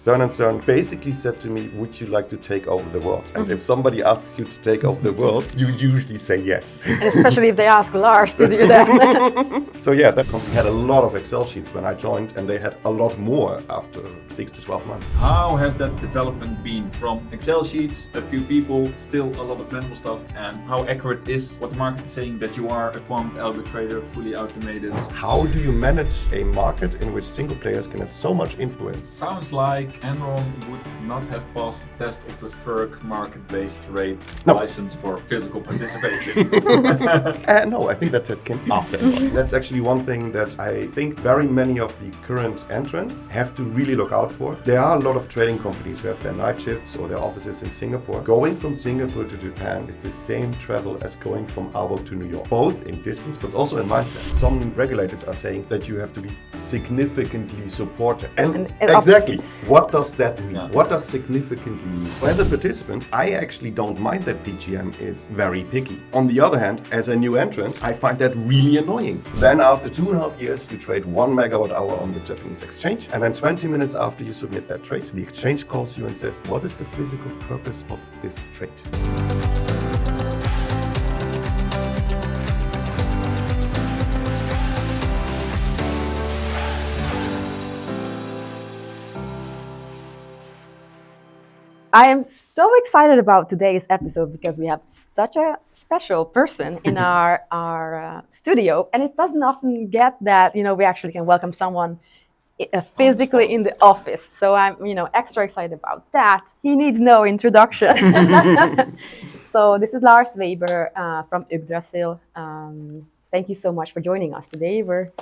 so and so basically said to me, would you like to take over the world? And if somebody asks you to take over the world, you usually say yes. And especially if they ask Lars to do that. So yeah, that company had a lot of Excel sheets when I joined, and they had a lot more after 6 to 12 months. How has that development been from Excel sheets, a few people, still a lot of manual stuff, and how accurate is what the market is saying that you are a quant algo trader, fully automated? How do you manage a market in which single players can have so much influence? Sounds like Enron would not have passed the test of the FERC market-based rate license for physical participation. No, I think that test came after Enron. That's actually one thing that I think very many of the current entrants have to really look out for. There are a lot of trading companies who have their night shifts or their offices in Singapore. Going from Singapore to Japan is the same travel as going from Aalborg to New York, both in distance but also in mindset. Some regulators are saying that you have to be significantly supportive. And exactly, what does that mean? Yeah. What does significantly mean? As a participant, I actually don't mind that PGM is very picky. On the other hand, as a new entrant, I find that really annoying. Then after 2.5 years, you trade 1 megawatt hour on the Japanese exchange, and then 20 minutes after you submit that trade, the exchange calls you and says, what is the physical purpose of this trade? I am so excited about today's episode because we have such a special person in our studio, and it doesn't often get that, we actually can welcome someone physically in the office. So I'm, extra excited about that. He needs no introduction. So this is Lars Weber from Yggdrasil. Thank you so much for joining us today. We're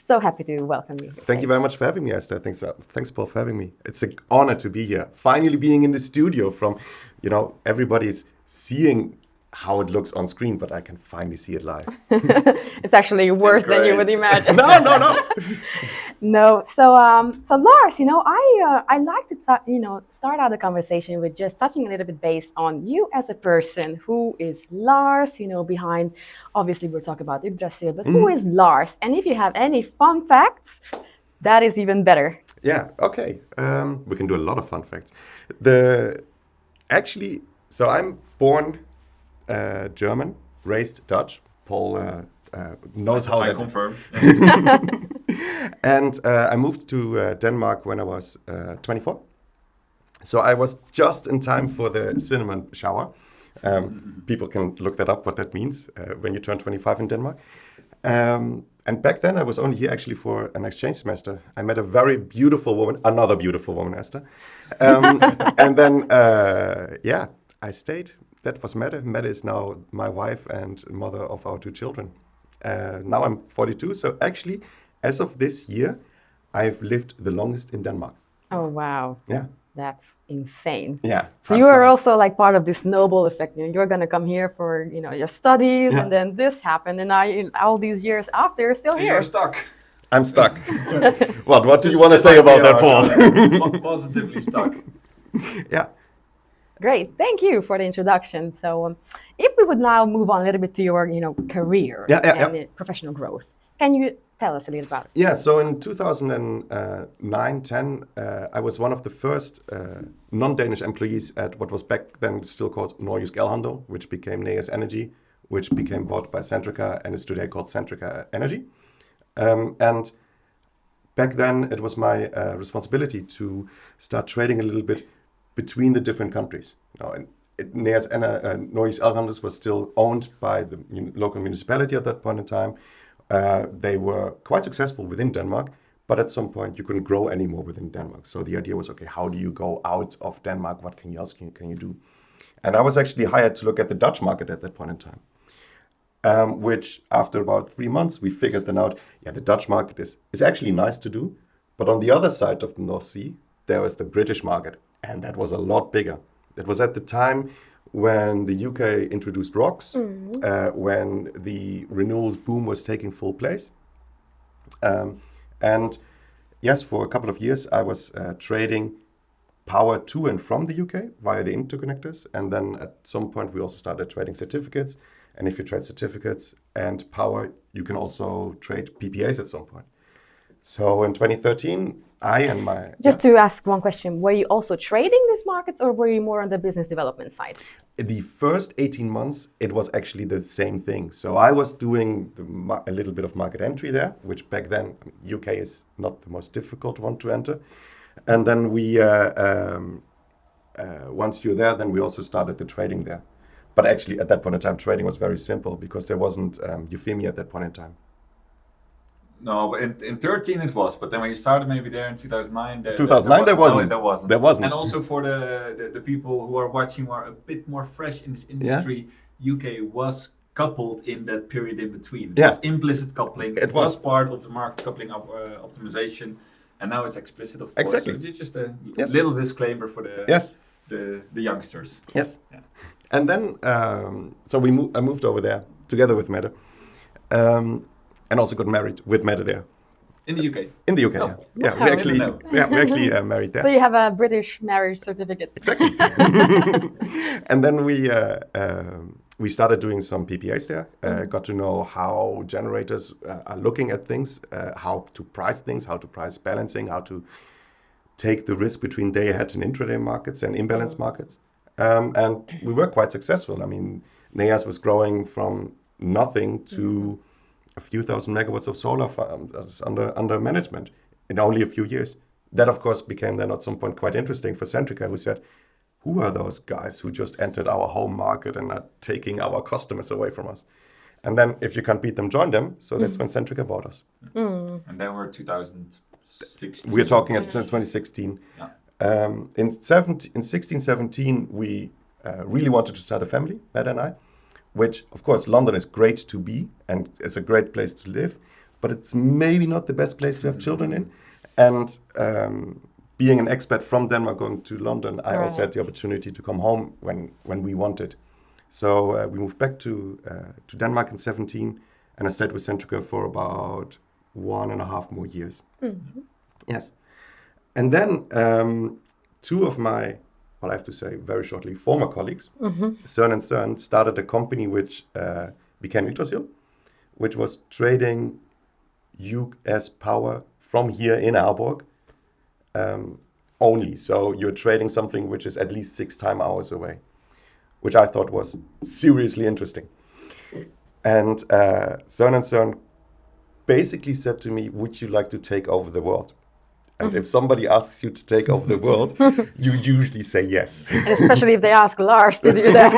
so happy to welcome you. Thank you very much for having me, Eszter. Thanks, Paul, for having me. It's an honor to be here. Finally being in the studio from, everybody's seeing how it looks on screen, but I can finally see it live. It's actually worse than you would imagine. No. No. So Lars, I like to start out the conversation with just touching a little bit based on you as a person. Who is Lars? Behind, obviously we're talking about Yggdrasil, but who is Lars? And if you have any fun facts, that is even better. Yeah. Okay. We can do a lot of fun facts. So I'm born German, raised Dutch. Paul knows how I confirm. And I moved to Denmark when I was 24. So I was just in time for the cinnamon shower. People can look that up, what that means when you turn 25 in Denmark. And back then I was only here actually for an exchange semester. I met a very beautiful woman, another beautiful woman, Eszter. And then, I stayed. That was Mette. Mette is now my wife and mother of our 2 children. Now I'm 42, so actually, as of this year, I've lived the longest in Denmark. Oh, wow. Yeah. That's insane. Yeah. So you are also like part of this snowball effect. You're going to come here for, your studies, and then this happened, and now all these years after, you're still here. You're stuck. I'm stuck. What do you want to say about that, Paul? Positively stuck. Yeah. Great, thank you for the introduction. So, if we would now move on a little bit to your, career and professional growth, can you tell us a little about it? Yeah. So in 2009-10, I was one of the first non-Danish employees at what was back then still called Norges Elhandel, which became Neas Energy, which became bought by Centrica and is today called Centrica Energy. And back then, it was my responsibility to start trading a little bit between the different countries. Norges Elhandel was still owned by the local municipality at that point in time. They were quite successful within Denmark, but at some point you couldn't grow anymore within Denmark. So the idea was, okay, how do you go out of Denmark? What can you do? And I was actually hired to look at the Dutch market at that point in time, which after about 3 months, we figured then out, the Dutch market is actually nice to do. But on the other side of the North Sea, there was the British market. And that was a lot bigger. It was at the time when the UK introduced ROCs, when the renewables boom was taking full place. And yes, for a couple of years, I was trading power to and from the UK via the interconnectors. And then at some point, we also started trading certificates. And if you trade certificates and power, you can also trade PPAs at some point. So in 2013, I and my... Just to ask one question, were you also trading these markets or were you more on the business development side? The first 18 months, it was actually the same thing. So I was doing a little bit of market entry there, which back then, UK is not the most difficult one to enter. And then we, once you're there, then we also started the trading there. But actually, at that point in time, trading was very simple because there wasn't 𝐓𝐴𝐴 at that point in time. No, but in 13 it was. But then when you started maybe there in 2009, there wasn't. No, There wasn't. And also for the people who are watching who are a bit more fresh in this industry, UK was coupled in that period in between. It was implicit coupling. It was part of the market coupling optimization. And now it's explicit, of course. Exactly. So it's just a little disclaimer for the youngsters. Yes. Yeah. And then, so I moved over there together with Mette. And also got married with Mette there. In the UK? In the UK, yeah. We actually married there. So you have a British marriage certificate. Exactly. And then we started doing some PPAs there. Got to know how generators are looking at things, how to price things, how to price balancing, how to take the risk between day ahead and intraday markets and imbalance markets. And we were quite successful. I mean, NEAS was growing from nothing to a few thousand megawatts of solar farms under management in only a few years. That, of course, became then at some point quite interesting for Centrica, who said, who are those guys who just entered our home market and are taking our customers away from us? And then if you can't beat them, join them. So that's when Centrica bought us. And then we're 2016. We're talking at 2016. Yeah. In 16, 17, we really wanted to start a family, Matt and I. Which, of course, London is great to be and it's a great place to live, but it's maybe not the best place to have children in. And being an expat from Denmark going to London, I also had the opportunity to come home when we wanted. So we moved back to Denmark in 17, and I stayed with Centrica for about 1.5 more years. Mm-hmm. Yes. And then two of my, well, I have to say very shortly, former colleagues, �𝐸𝐴𝐴 and 𝐸𝐴𝐴, started a company which became Yggdrasil, which was trading US power from here in Aalborg only. So you're trading something which is at least 6 time hours away, which I thought was seriously interesting. And 𝐸𝐸𝐴𝐴 and 𝐸𝐸𝐴 basically said to me, would you like to take over the world? And if somebody asks you to take over the world, you usually say yes. Especially if they ask Lars to do that.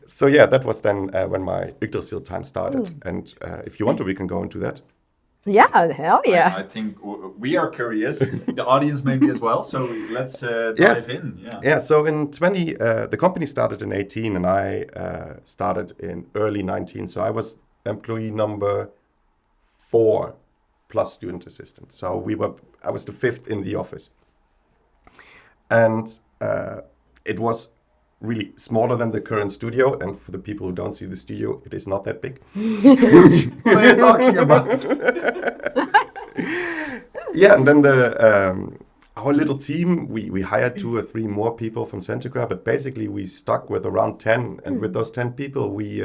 So yeah, that was then when my Yggdrasil time started. And if you want to, we can go into that. Yeah, hell yeah. I think we are curious. The audience maybe as well. So let's dive in. Yeah, so in the company started in 18 and I started in early 19. So I was employee number 4. Plus student assistant. So I was the 5th in the office. And it was really smaller than the current studio. And for the people who don't see the studio, it is not that big. What are you talking about? Yeah, and then our little team, we hired 2 or 3 more people from Centrica, but basically we stuck with around 10. And with those 10 people, we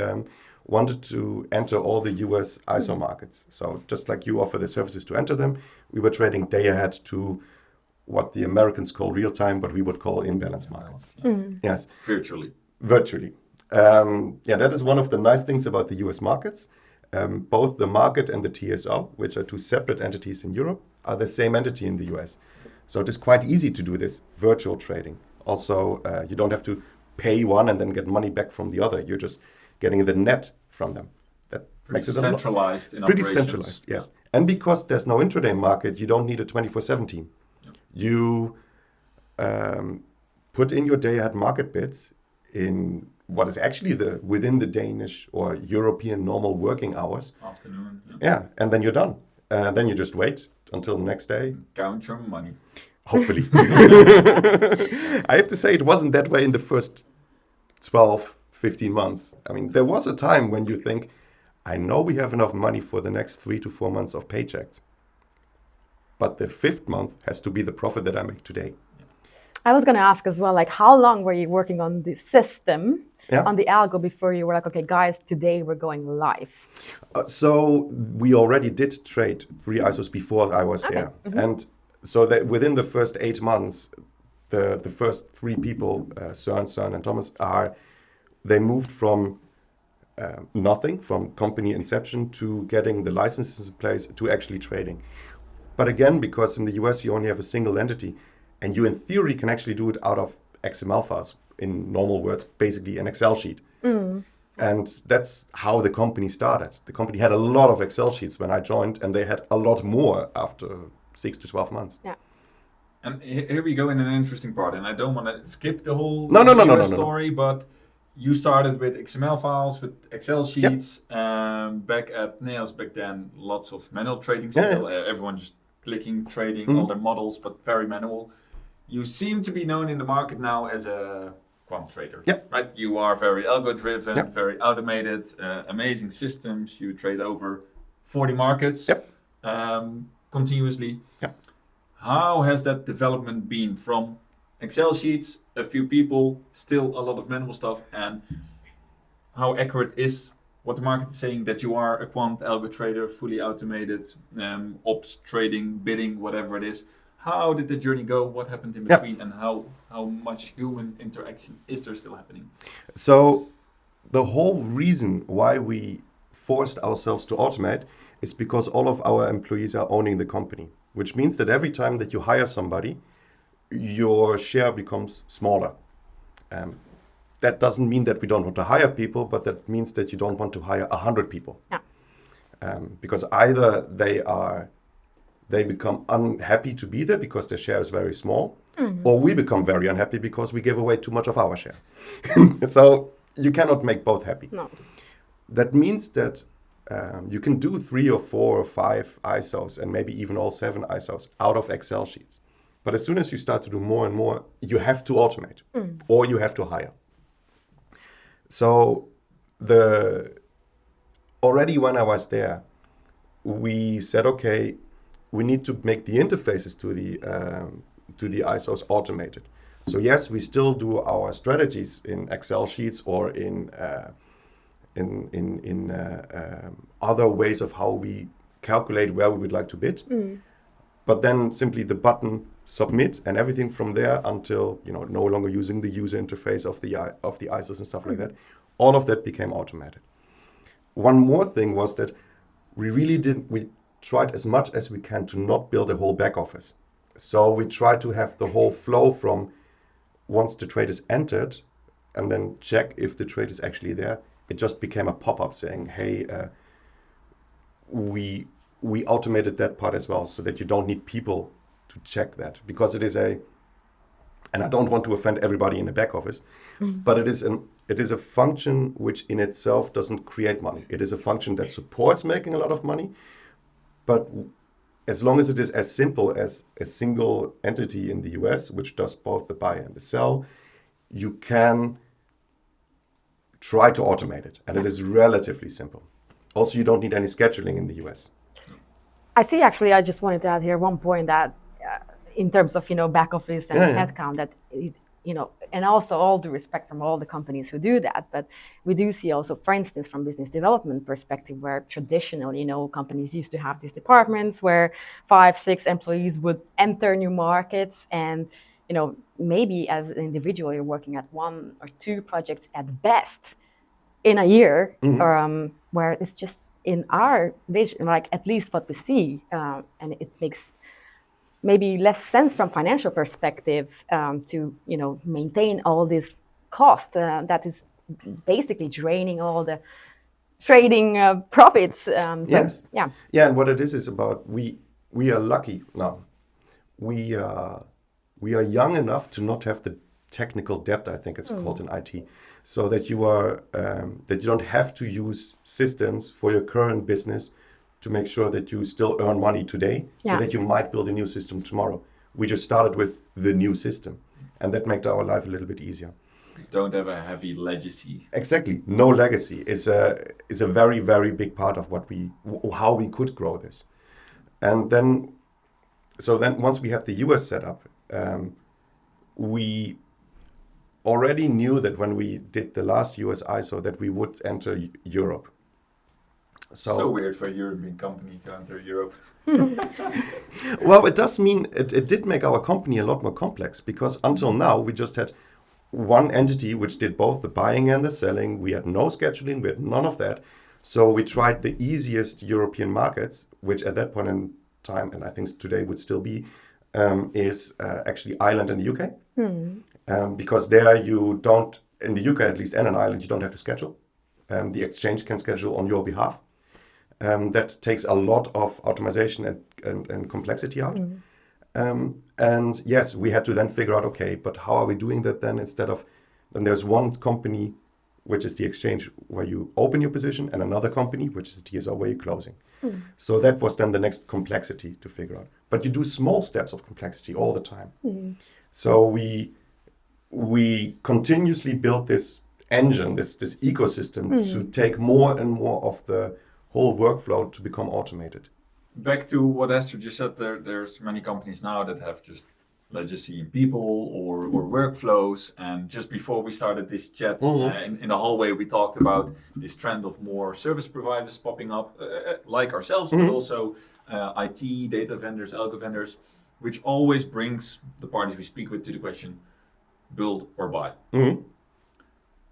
wanted to enter all the US ISO markets. So just like you offer the services to enter them, we were trading day ahead to what the Americans call real time, but we would call imbalance markets. Yes. Virtually. That is one of the nice things about the US markets. Both the market and the TSO, which are 2 separate entities in Europe, are the same entity in the US. So it is quite easy to do this virtual trading. Also, you don't have to pay one and then get money back from the other. You're just getting the net from them. That makes it centralized in pretty operations. Centralized, yes. And because there's no intraday market, you don't need a 24/7 team. Yep. You put in your day ahead market bids in what is actually within the Danish or European normal working hours. Afternoon. Yeah, and then you're done. Then you just wait until the next day. Count your money. Hopefully. I have to say it wasn't that way in the first 12, 15 months. I mean, there was a time when you think, I know we have enough money for the next 3 to 4 months of paychecks. But the 5th month has to be the profit that I make today. I was going to ask as well, like, how long were you working on the system, on the algo, before you were like, okay, guys, today we're going live? So we already did trade 3 ISOs before I was there. And so that within the first 8 months, the first 3 people, Søren and Thomas, they moved from nothing, from company inception to getting the licenses in place to actually trading. But again, because in the US you only have a single entity, and you in theory can actually do it out of XML files, in normal words, basically an Excel sheet. And that's how the company started. The company had a lot of Excel sheets when I joined, and they had a lot more after 6 to 12 months. Yeah. And here we go in an interesting part, and I don't want to skip the whole story, but you started with XML files, with Excel sheets. Back at NEOS back then, lots of manual trading still. Everyone just clicking, trading, all their models, but very manual. You seem to be known in the market now as a quant trader, right? You are very algo-driven, very automated, amazing systems. You trade over 40 markets continuously. How has that development been from Excel sheets, a few people, still a lot of manual stuff, and how accurate is what the market is saying that you are a quant algo trader, fully automated, ops, trading, bidding, whatever it is? How did the journey go? What happened in between, and how much human interaction is there still happening? So the whole reason why we forced ourselves to automate is because all of our employees are owning the company, which means that every time that you hire somebody, your share becomes smaller. That doesn't mean that we don't want to hire people, but that means that you don't want to hire 100 people. Because either they become unhappy to be there because their share is very small, or we become very unhappy because we give away too much of our share. So you cannot make both happy. No. That means that you can do 3 or 4 or 5 ISOs, and maybe even all 7 ISOs out of Excel sheets. But as soon as you start to do more and more, you have to automate or you have to hire. So already when I was there, we said, okay, we need to make the interfaces to the ISOs automated. So yes, we still do our strategies in Excel sheets or in other ways of how we calculate where we would like to bid. But then simply the button submit and everything from there until no longer using the user interface of the ISOs and stuff like that. All of that became automated. One more thing was that we tried as much as we can to not build a whole back office. So we tried to have the whole flow from once the trade is entered and then check if the trade is actually there. It just became a pop-up saying, hey, we automated that part as well, so that you don't need people to check that, because it is and I don't want to offend everybody in the back office, but it is a function which in itself doesn't create money. It is a function that supports making a lot of money, but as long as it is as simple as a single entity in the US, which does both the buy and the sell, you can try to automate it, and it is relatively simple. Also, you don't need any scheduling in the US. I see, actually, I just wanted to add here one point that in terms of, back office and headcount, that, and also all due respect from all the companies who do that, but we do see also, for instance, from business development perspective, where traditionally, companies used to have these departments where 5, 6 employees would enter new markets, and, maybe as an individual, you're working at 1 or 2 projects at best in a year, where it's just in our vision, like at least what we see, and it makes maybe less sense from financial perspective to maintain all this cost that is basically draining all the trading profits. Yes. Yeah, and what it is about we are lucky now. We are young enough to not have the technical debt, I think it's called in IT, so that you don't have to use systems for your current business to make sure that you still earn money today, so that you might build a new system tomorrow. We just started with the new system, and that made our life a little bit easier. You don't have a heavy legacy. Exactly, no legacy is a very, very big part of how we could grow this. And then once we had the US set up, we already knew that when we did the last US ISO that we would enter Europe. So weird for a European company to enter Europe. Well, it does mean it did make our company a lot more complex, because until now we just had one entity which did both the buying and the selling. We had no scheduling, we had none of that. So we tried the easiest European markets, which at that point in time, and I think today would still be, is actually Ireland and the UK. Because there you don't, in the UK at least, and in Ireland, you don't have to schedule. The exchange can schedule on your behalf. That takes a lot of automation and complexity out. And yes, we had to then figure out, okay, but how are we doing that then? Instead of, then there's one company, which is the exchange where you open your position, and another company, which is the TSO where you're closing. So that was then the next complexity to figure out. But you do small steps of complexity all the time. So we continuously built this engine, this ecosystem to take more and more of the whole workflow to become automated. Back to what Eszter just said, there's many companies now that have just legacy in people or workflows. And just before we started this chat, in the hallway, we talked about this trend of more service providers popping up, like ourselves, but also IT, data vendors, algo vendors, which always brings the parties we speak with to the question, build or buy.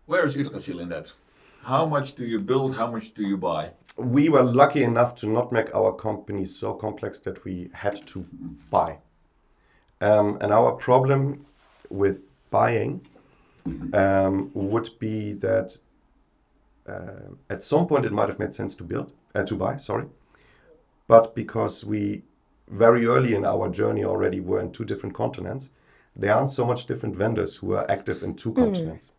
Where is Yggdrasil in that? How much do you build? How much do you buy? We were lucky enough to not make our company so complex that we had to buy. And our problem with buying would be that at some point it might have made sense to buy, but because we very early in our journey already were in 2 different continents, there aren't so much different vendors who are active in 2 continents.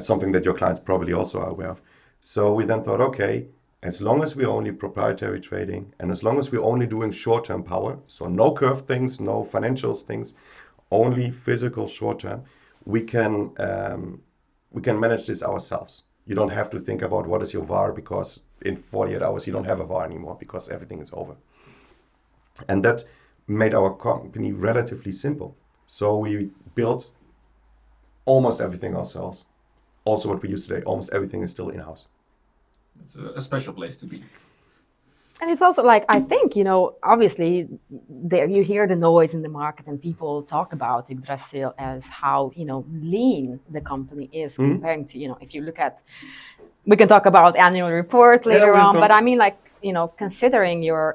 Something that your clients probably also are aware of. So we then thought, okay, as long as we're only proprietary trading, and as long as we're only doing short-term power, so no curve things, no financials things, only physical short-term, we can manage this ourselves. You don't have to think about what is your VAR, because in 48 hours you don't have a VAR anymore because everything is over. And that made our company relatively simple. So we built almost everything ourselves. Also what we use today, almost everything is still in-house. It's a special place to be. And it's also like, I think, obviously there you hear the noise in the market and people talk about Yggdrasil as how, lean the company is comparing to, if you look at, we can talk about annual reports later on, but I mean like, considering your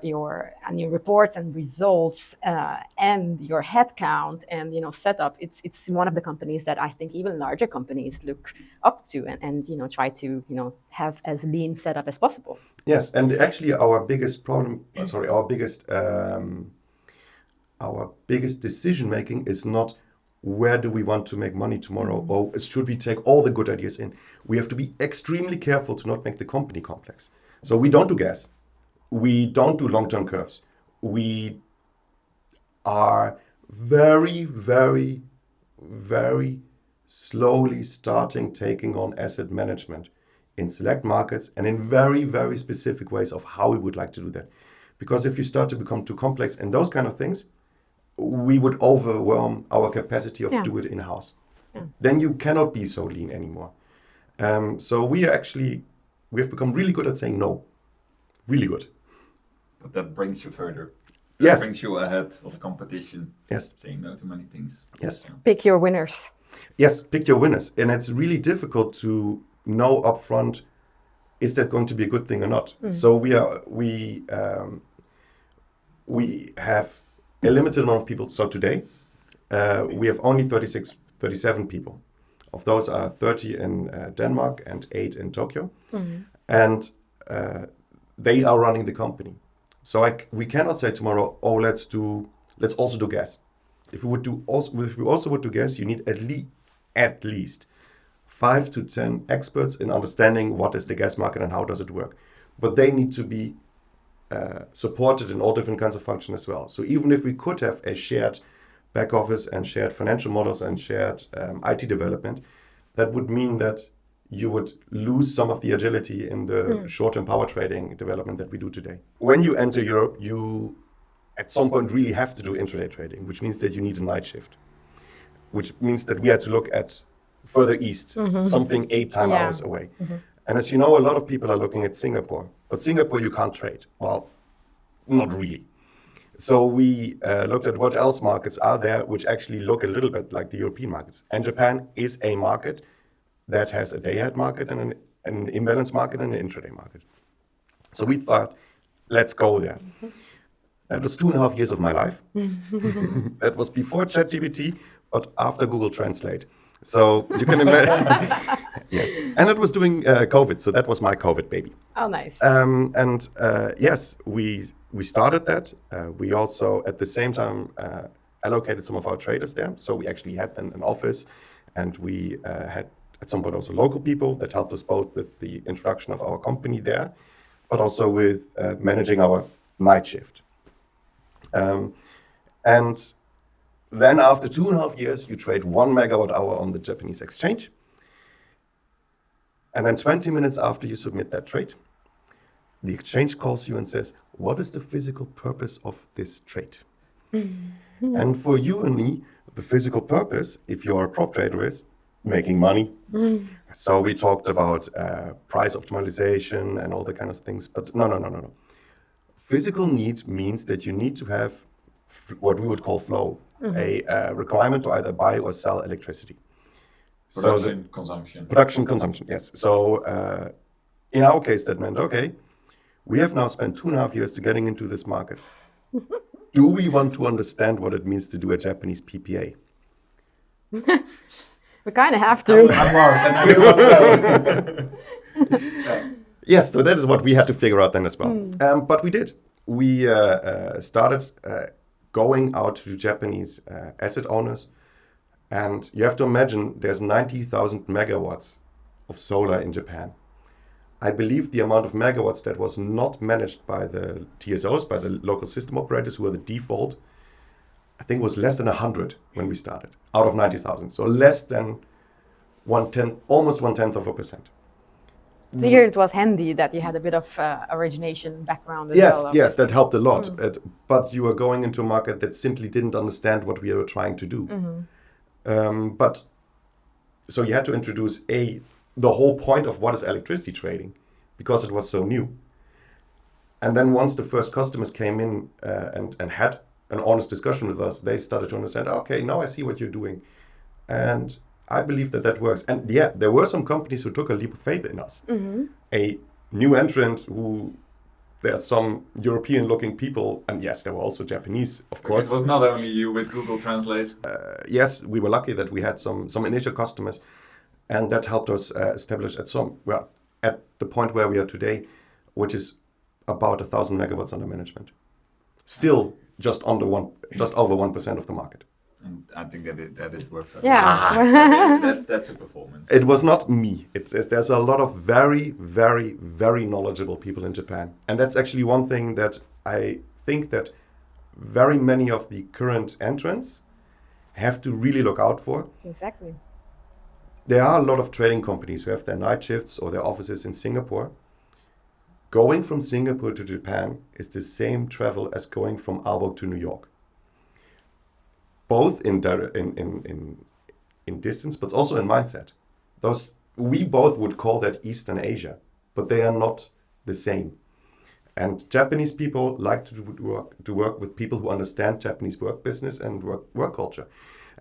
annual reports and results and your headcount and setup, it's one of the companies that I think even larger companies look up to and try to have as lean setup as possible. Yes, and actually our biggest problem, our biggest decision making is not where do we want to make money tomorrow, or should we take all the good ideas in. We have to be extremely careful to not make the company complex. So we don't do gas. We don't do long-term curves. We are very, very, very slowly taking on asset management in select markets and in very, very specific ways of how we would like to do that. Because if you start to become too complex and those kind of things, we would overwhelm our capacity of do it in-house. Then you cannot be so lean anymore. So we have become really good at saying no. Really good. But that brings you further. Yes. That brings you ahead of competition. Yes. Saying no to many things. Yes. Pick your winners. Yes, pick your winners. And it's really difficult to know upfront, is that going to be a good thing or not? So we have a limited amount of people. So today, we have only 37 people. Of those are 30 in Denmark and 8 in Tokyo. And they are running the company. So we cannot say tomorrow, let's also do gas. If we also would do gas, you need at least 5 to 10 experts in understanding what is the gas market and how does it work. But they need to be supported in all different kinds of functions as well. So even if we could have a shared back office and shared financial models and shared IT development, that would mean that you would lose some of the agility in the short-term power trading development that we do today. When you enter Europe, you at some point really have to do intraday trading, which means that you need a night shift. which means that we had to look at further east, something 8 time hours away. And as you know, a lot of people are looking at Singapore, but Singapore you can't trade. Well, not really. So we looked at what else markets are there, which actually look a little bit like the European markets. And Japan is a market that has a day-ahead market and an imbalance market and an intraday market. So we thought, let's go there. That was 2.5 years of my life. That was before ChatGPT, but after Google Translate. So you can imagine. Yes. And it was during COVID, so that was my COVID baby. Oh, nice. Yes, we started that. We also, at the same time, allocated some of our traders there. So we actually had then an office, and we had at some point also local people that helped us both with the introduction of our company there, but also with managing our night shift. And then after 2.5 years, you trade 1 megawatt hour on the Japanese exchange. And then 20 minutes after you submit that trade, the exchange calls you and says, what is the physical purpose of this trade? And for you and me, the physical purpose, if you're a prop trader, is making money. So we talked about price optimization and all the kind of things, but no. Physical need means that you need to have what we would call flow, a requirement to either buy or sell electricity. Production consumption, yes. So in our case, that meant, okay, we have now spent 2.5 years to getting into this market. Do we want to understand what it means to do a Japanese PPA? We kind of have to. Yes, so that is what we had to figure out then as well. But we did. We started going out to Japanese asset owners. And you have to imagine there's 90,000 megawatts of solar in Japan. I believe the amount of megawatts that was not managed by the TSOs, by the local system operators who are the default, I think was less than 100 when we started, out of 90,000. So less than almost 1/10%. So here it was handy that you had a bit of origination background as well. Yes, that helped a lot. But you were going into a market that simply didn't understand what we were trying to do. But so you had to introduce the whole point of what is electricity trading, because it was so new. And then once the first customers came in and had an honest discussion with us, they started to understand, okay, now I see what you're doing. And I believe that works. And yeah, there were some companies who took a leap of faith in us. A new entrant there are some European-looking people, and yes, there were also Japanese, of course. It was not only you with Google Translate. Yes, we were lucky that we had some initial customers, and that helped us establish at the point where we are today, which is about 1,000 megawatts under management. Still just over 1% of the market. And I think that is worth it. Yeah. That's a performance. It was not me. There's a lot of very, very, very knowledgeable people in Japan. And that's actually one thing that I think that very many of the current entrants have to really look out for. Exactly. There are a lot of trading companies who have their night shifts or their offices in Singapore. Going from Singapore to Japan is the same travel as going from Aalborg to New York. Both in distance, but also in mindset. We both would call that Eastern Asia, but they are not the same. And Japanese people like to work with people who understand Japanese work business and work culture,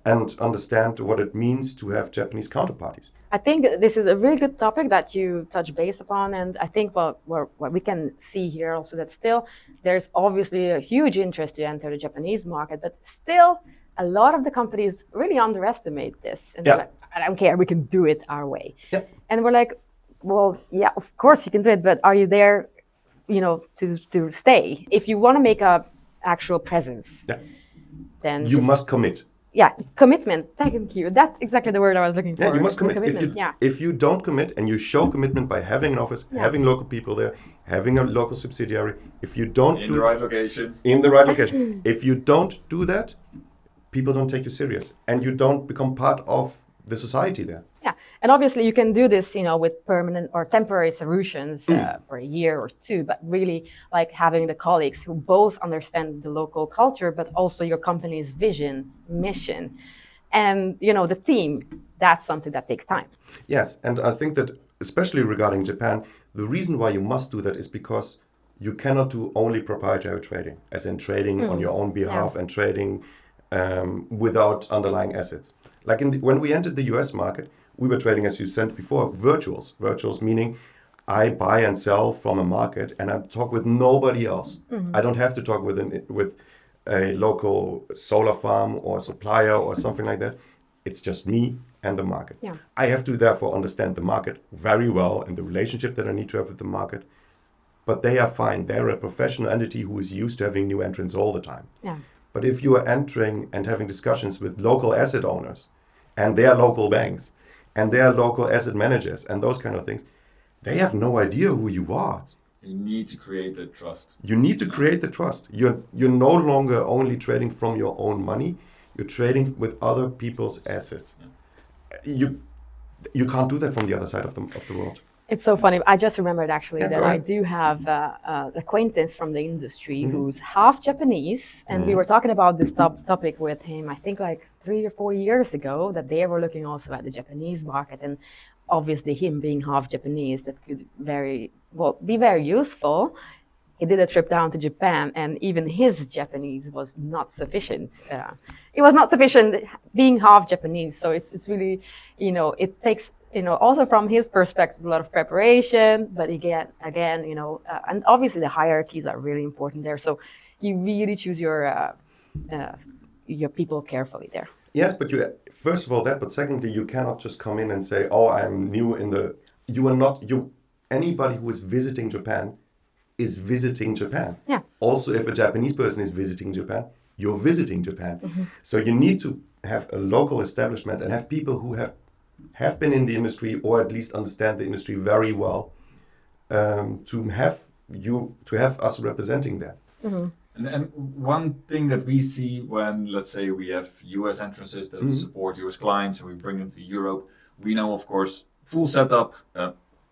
and understand what it means to have Japanese counterparties. I think this is a really good topic that you touch base upon, and I think what we can see here also that still there's obviously a huge interest to enter the Japanese market, but still a lot of the companies really underestimate this. And they're like, I don't care, we can do it our way. Yep. And we're like, well, yeah, of course you can do it, but are you there, to stay? If you want to make a actual presence, then you must commit. Yeah, commitment. Thank you. That's exactly the word I was looking for. Yeah, you must commit. Commitment. If you don't commit and you show commitment by having an office, having local people there, having a local subsidiary, if you don't in the right location, if you don't do that, people don't take you serious, and you don't become part of the society there. Yeah, and obviously you can do this, with permanent or temporary solutions for a year or two, but really like having the colleagues who both understand the local culture, but also your company's vision, mission, And, the team, that's something that takes time. Yes, and I think that especially regarding Japan, the reason why you must do that is because you cannot do only proprietary trading, as in trading on your own behalf and trading without underlying assets. Like when we entered the US market, we were trading, as you said before, virtuals. Virtuals meaning I buy and sell from a market and I talk with nobody else. I don't have to talk with a local solar farm or supplier or something like that. It's just me and the market. Yeah. I have to therefore understand the market very well and the relationship that I need to have with the market. But they are fine. They're a professional entity who is used to having new entrants all the time. Yeah. But if you are entering and having discussions with local asset owners and their local banks and their local asset managers and those kind of things, they have no idea who you are. You need to create that trust. You need to create the trust. You're no longer only trading from your own money. You're trading with other people's assets. Yeah. You can't do that from the other side of the world. It's so funny. I just remembered actually that I do have an acquaintance from the industry who's half Japanese. And we were talking about this topic with him, I think like 3 or 4 years ago, that they were looking also at the Japanese market. And obviously him being half Japanese, that could be very useful. He did a trip down to Japan and even his Japanese was not sufficient. It was not sufficient being half Japanese. So it's really, it takes, also from his perspective, a lot of preparation, but again, and obviously the hierarchies are really important there. So you really choose your people carefully there. Yes, but first of all that, but secondly, you cannot just come in and say, oh, I'm new anybody who is visiting Japan is visiting Japan. Yeah. Also, if a Japanese person is visiting Japan, you're visiting Japan. So you need to have a local establishment and have people who have been in the industry or at least understand the industry very well to have us representing that. And one thing that we see when, let's say, we have US entrances that support US clients and we bring them to Europe, we know, of course, full setup,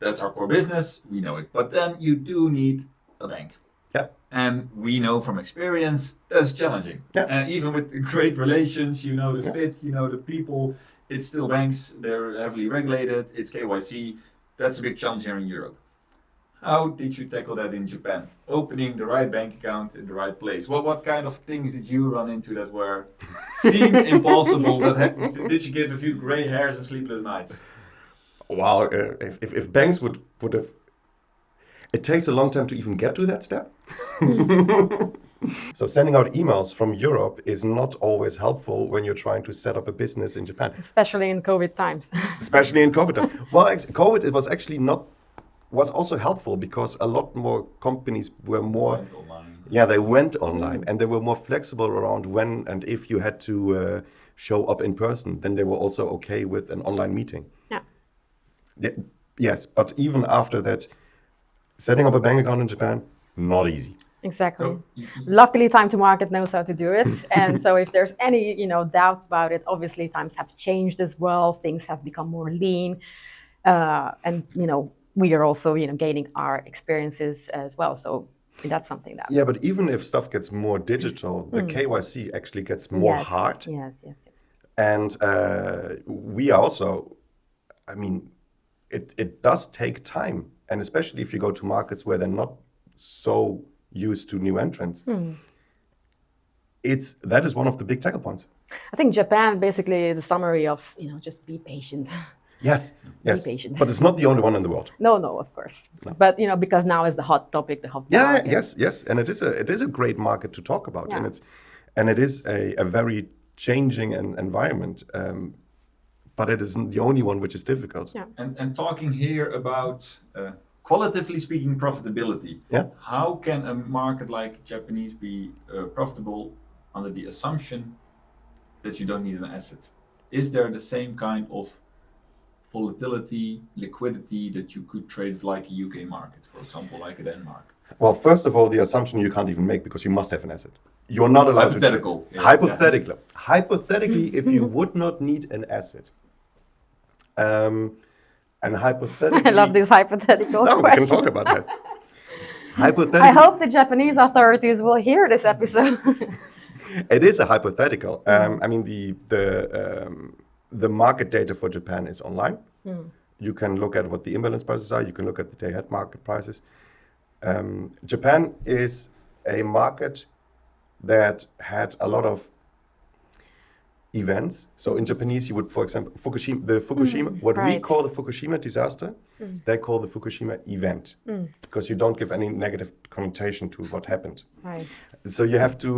that's our core business, we know it. But then you do need a bank. Yeah. And we know from experience that's challenging. Yeah. And even with great relations, the fit, the people, it's still banks, they're heavily regulated, it's KYC, that's a big challenge here in Europe. How did you tackle that in Japan? Opening the right bank account in the right place. What kind of things did you run into that seemed impossible? Did you give a few gray hairs and sleepless nights? Wow, if banks would have, it takes a long time to even get to that step. So sending out emails from Europe is not always helpful when you're trying to set up a business in Japan. Especially in COVID times. Especially in COVID times. Well, COVID, it was actually was also helpful because a lot more companies were more... Went online. Yeah, they went online and they were more flexible around when and if you had to show up in person, then they were also okay with an online meeting. Yeah. Yes, but even after that, setting up a bank account in Japan, not easy. Exactly. Luckily, Time2Market knows how to do it. And so if there's any, doubts about it, obviously times have changed as well. Things have become more lean. And, we are also, gaining our experiences as well. So that's something that... Yeah, but even if stuff gets more digital, the KYC actually gets more hard. Yes. And we are also, it does take time. And especially if you go to markets where they're not so used to new entrants, that is one of the big tackle points. I think Japan basically is a summary of, just be patient. Yes. Be patient. But it's not the only one in the world. No, of course. No. But because now is the hot topic, the hot market. Yes, and it is a great market to talk about, and it is a very changing environment. But it isn't the only one which is difficult. Yeah. And talking here about qualitatively speaking profitability. Yeah. How can a market like Japanese be profitable under the assumption that you don't need an asset? Is there the same kind of volatility, liquidity that you could trade like a UK market, for example, like a Denmark? Well, first of all, the assumption you can't even make because you must have an asset. You're not allowed Hypothetical. to... Hypothetical. Hypothetically, if you would not need an asset. And hypothetically... I love this hypothetical questions. We can talk about that. Hypothetically... I hope the Japanese authorities will hear this episode. It is a hypothetical. I mean, the market data for Japan is online. You can look at what the imbalance prices are. You can look at the day-ahead market prices. Japan is a market that had a lot of events. So in Japanese, you would, for example, Fukushima, what we call the Fukushima disaster, they call the Fukushima event, because you don't give any negative connotation to what happened. Right. So you have to,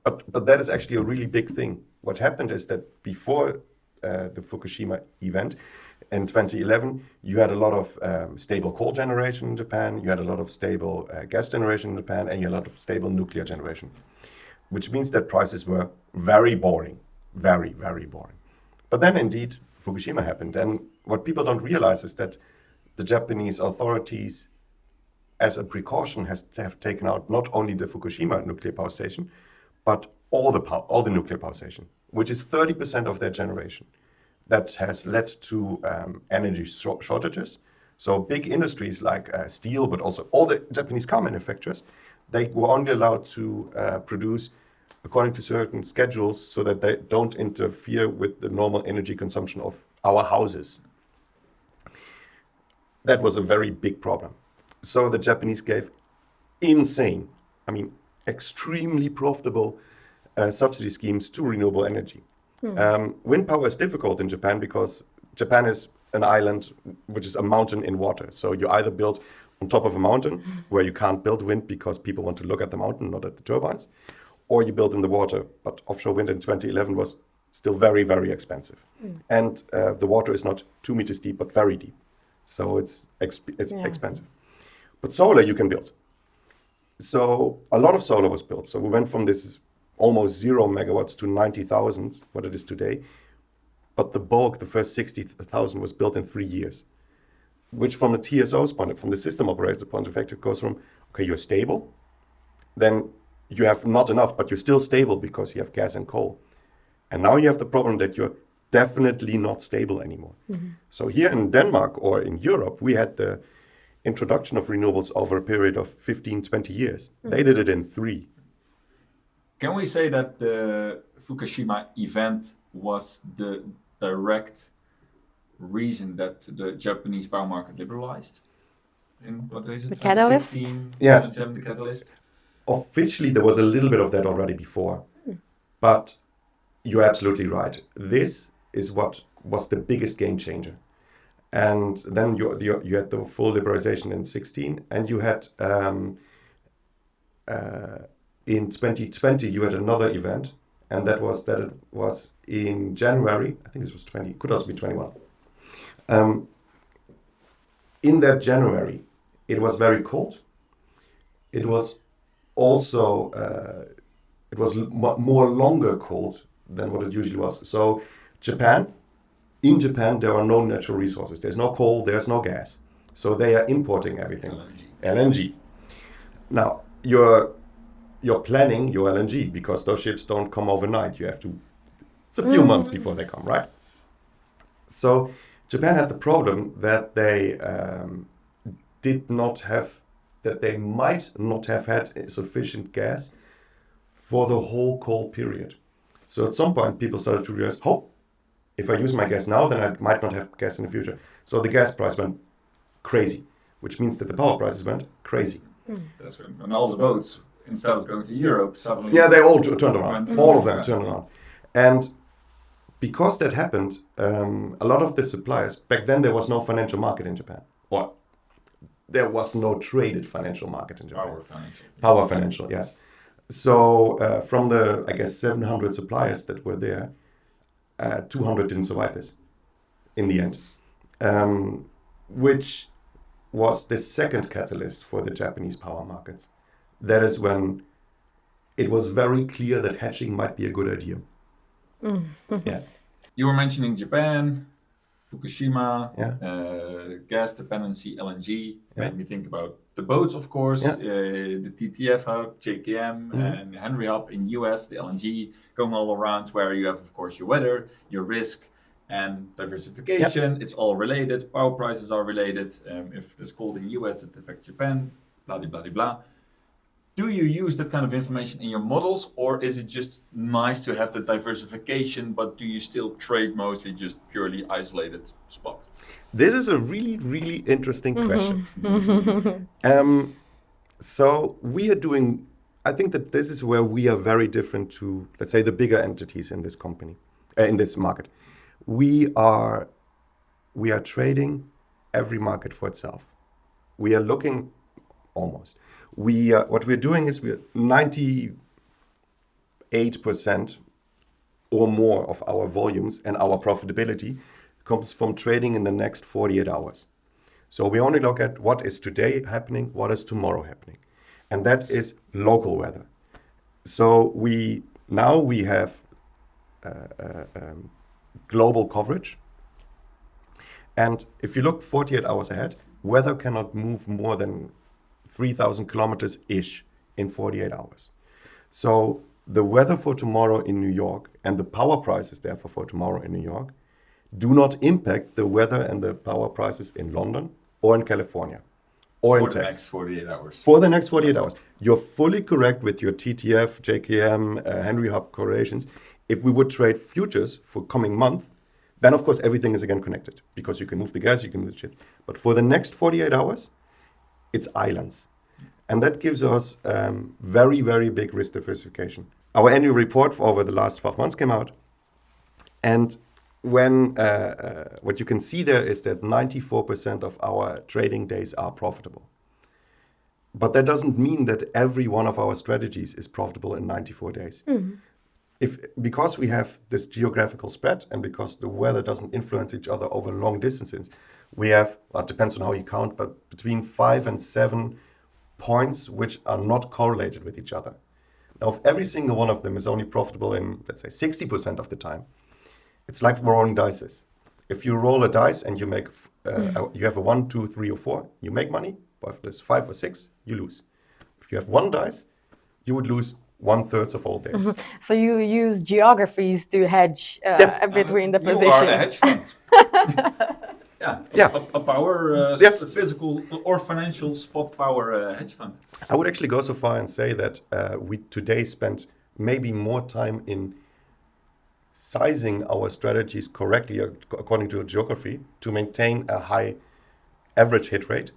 but that is actually a really big thing. What happened is that before the Fukushima event in 2011, you had a lot of stable coal generation in Japan, you had a lot of stable gas generation in Japan, and you had a lot of stable nuclear generation, which means that prices were very boring. Very, very boring. But then indeed, Fukushima happened. And what people don't realize is that the Japanese authorities, as a precaution, have taken out not only the Fukushima nuclear power station, but all the nuclear power station, which is 30% of their generation. That has led to energy shortages. So big industries like steel, but also all the Japanese car manufacturers, they were only allowed to produce according to certain schedules so that they don't interfere with the normal energy consumption of our houses. That was a very big problem. So the Japanese gave insane, extremely profitable subsidy schemes to renewable energy. Wind power is difficult in Japan because Japan is an island which is a mountain in water. So you either build on top of a mountain where you can't build wind because people want to look at the mountain, not at the turbines, or you build in the water. But offshore wind in 2011 was still very, very expensive. And the water is not 2 meters deep, but very deep. So it's expensive. But solar you can build. So a lot of solar was built. So we went from this almost 0 megawatts to 90,000, what it is today. But the bulk, the first 60,000 was built in 3 years, which from the TSOs point, from the system operator point of view, it goes from, okay, you're stable, then you have not enough, but you're still stable because you have gas and coal. And now you have the problem that you're definitely not stable anymore. So here in Denmark or in Europe, we had the introduction of renewables over a period of 15, 20 years. They did it in 3. Can we say that the Fukushima event was the direct reason that the Japanese power market liberalized? In what is it? The catalyst? 2016, Yes. 2007, the catalyst? Officially, there was a little bit of that already before. But you're absolutely right. This is what was the biggest game changer. And then you had the full liberalization in 2016, and you had in 2020 you had another event, and that it was in January. I think it was 20. Could also be 21. In that January, it was very cold. It was also more longer cold than what it usually was. So in Japan, there are no natural resources. There's no coal, there's no gas. So they are importing everything. LNG. Now, you're planning your LNG because those ships don't come overnight. It's a few months before they come, right? So Japan had the problem that they might not have had sufficient gas for the whole cold period. So at some point, people started to realize, if I use my gas now, then I might not have gas in the future. So the gas price went crazy, which means that the power prices went crazy. That's when, and all the boats, instead of going to Europe, suddenly... Yeah, they all turned around. All of them turned around. And because that happened, a lot of the suppliers, back then there was no financial market in Japan. Or there was no traded financial market in Japan. Power financial, yes. So from the, 700 suppliers that were there, 200 didn't survive this in the end, which was the second catalyst for the Japanese power markets. That is when it was very clear that hedging might be a good idea. Yes. You were mentioning Japan, Fukushima, Yeah. Gas dependency, LNG. Yeah. Made me think about the boats, of course, the TTF hub, 𝐜𝐸, and the Henry hub in US, the LNG going all around, where you have, of course, your weather, your risk, and diversification. Yep. It's all related. Power prices are related. If there's cold in US, it affects Japan, blah, blah, blah, blah. Do you use that kind of information in your models, or is it just nice to have the diversification, but do you still trade mostly just purely isolated spot? This is a really, really interesting question. So we are doing, I think that this is where we are very different to, let's say, the bigger entities in this company, in this market. We are trading every market for itself. We are looking almost. What we're doing is we're 98% or more of our volumes and our profitability comes from trading in the next 48 hours. So we only look at what is today happening, what is tomorrow happening. And that is local weather. So we have global coverage. And if you look 48 hours ahead, weather cannot move more than 3,000 kilometers-ish in 48 hours. So the weather for tomorrow in New York and the power prices therefore for tomorrow in New York do not impact the weather and the power prices in London or in California or in Texas. For the next 48 hours. For the next 48 hours. You're fully correct with your TTF, JKM, Henry Hub correlations. If we would trade futures for coming month, then of course everything is again connected because you can move the gas, you can move the shit. But for the next 48 hours, it's islands. And that gives us very, very big risk diversification. Our annual report for over the last 12 months came out. And when what you can see there is that 94% of our trading days are profitable. But that doesn't mean that every one of our strategies is profitable in 94 days. Because we have this geographical spread and because the weather doesn't influence each other over long distances, we have, well, it depends on how you count, but between 5 and 7 points which are not correlated with each other. Now, if every single one of them is only profitable in, let's say, 60% of the time, it's like rolling dice. If you roll a dice and you make, you have a 1, 2, 3, or 4, you make money. But if there's 5 or 6, you lose. If you have 1 dice, you would lose 1/3 of all days. So you use geographies to hedge between the positions. You are a hedge fund. A power, Yes. physical or financial spot power hedge fund. I would actually go so far and say that we today spent maybe more time in sizing our strategies correctly according to geography to maintain a high average hit rate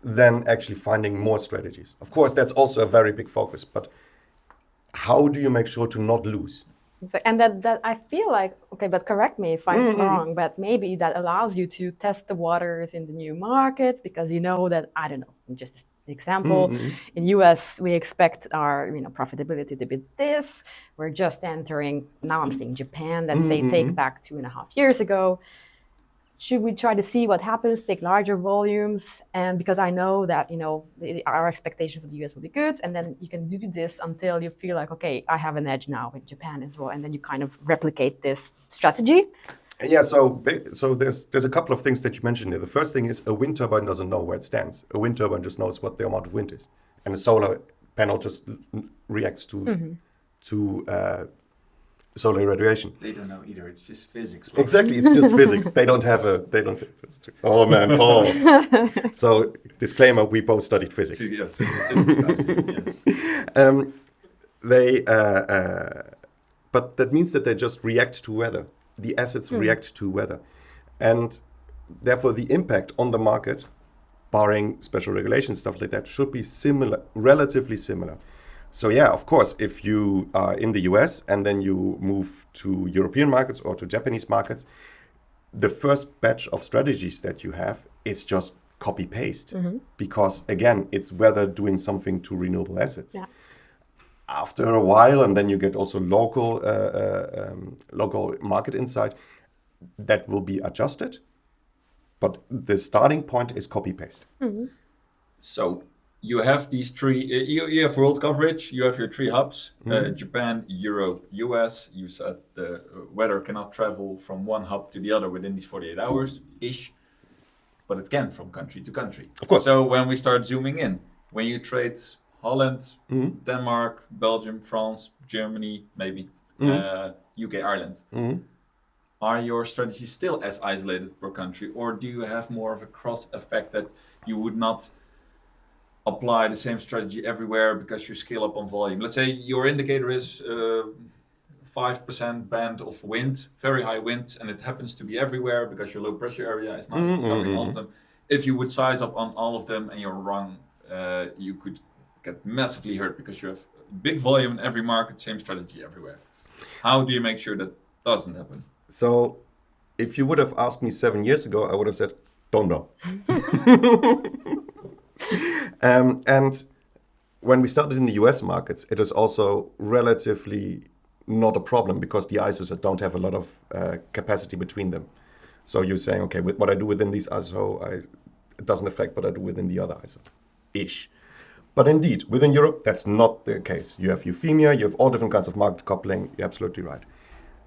than actually finding more strategies. Of course, that's also a very big focus, but how do you make sure to not lose? And that I feel like, okay, but correct me if I'm wrong, but maybe that allows you to test the waters in the new markets because you know that, I don't know, just an example, in US, we expect our profitability to be this. We're just entering, now I'm seeing Japan, let's say take back 2.5 years ago. Should we try to see what happens, take larger volumes? And because I know that, our expectation for the US will be good. And then you can do this until you feel like, okay, I have an edge now in Japan as well. And then you kind of replicate this strategy. Yeah, so there's a couple of things that you mentioned here. The first thing is a wind turbine doesn't know where it stands. A wind turbine just knows what the amount of wind is. And a solar panel just reacts to solar radiation. They don't know either. It's just physics. Exactly, it's just physics. They don't. Oh man, Paul. So disclaimer: we both studied physics. Yeah, but that means that they just react to weather. The assets react to weather, and therefore the impact on the market, barring special regulations, stuff like that, should be similar, relatively similar. So yeah, of course, if you are in the US and then you move to European markets or to Japanese markets, the first batch of strategies that you have is just copy-paste. Because again, it's whether doing something to renewable assets. Yeah. After a while, and then you get also local market insight, that will be adjusted. But the starting point is copy-paste. So you have these 3, you have world coverage, you have your 3 hubs, Japan, Europe, US. You said the weather cannot travel from one hub to the other within these 48 hours-ish, but it can from country to country. Of course. So when we start zooming in, when you trade Holland, Denmark, Belgium, France, Germany, maybe, UK, Ireland, are your strategies still as isolated per country, or do you have more of a cross effect that you would not apply the same strategy everywhere because you scale up on volume. Let's say your indicator is 5% band of wind, very high wind, and it happens to be everywhere because your low pressure area is nice covering all of them. If you would size up on all of them and you're wrong, you could get massively hurt because you have big volume in every market, same strategy everywhere. How do you make sure that doesn't happen? So if you would have asked me 7 years ago, I would have said, don't know. And when we started in the US markets, it is also relatively not a problem because the ISOs don't have a lot of capacity between them. So you're saying, okay, what I do within these ISO, it doesn't affect what I do within the other ISO-ish. But indeed, within Europe, that's not the case. You have euphemia, you have all different kinds of market coupling. You're absolutely right.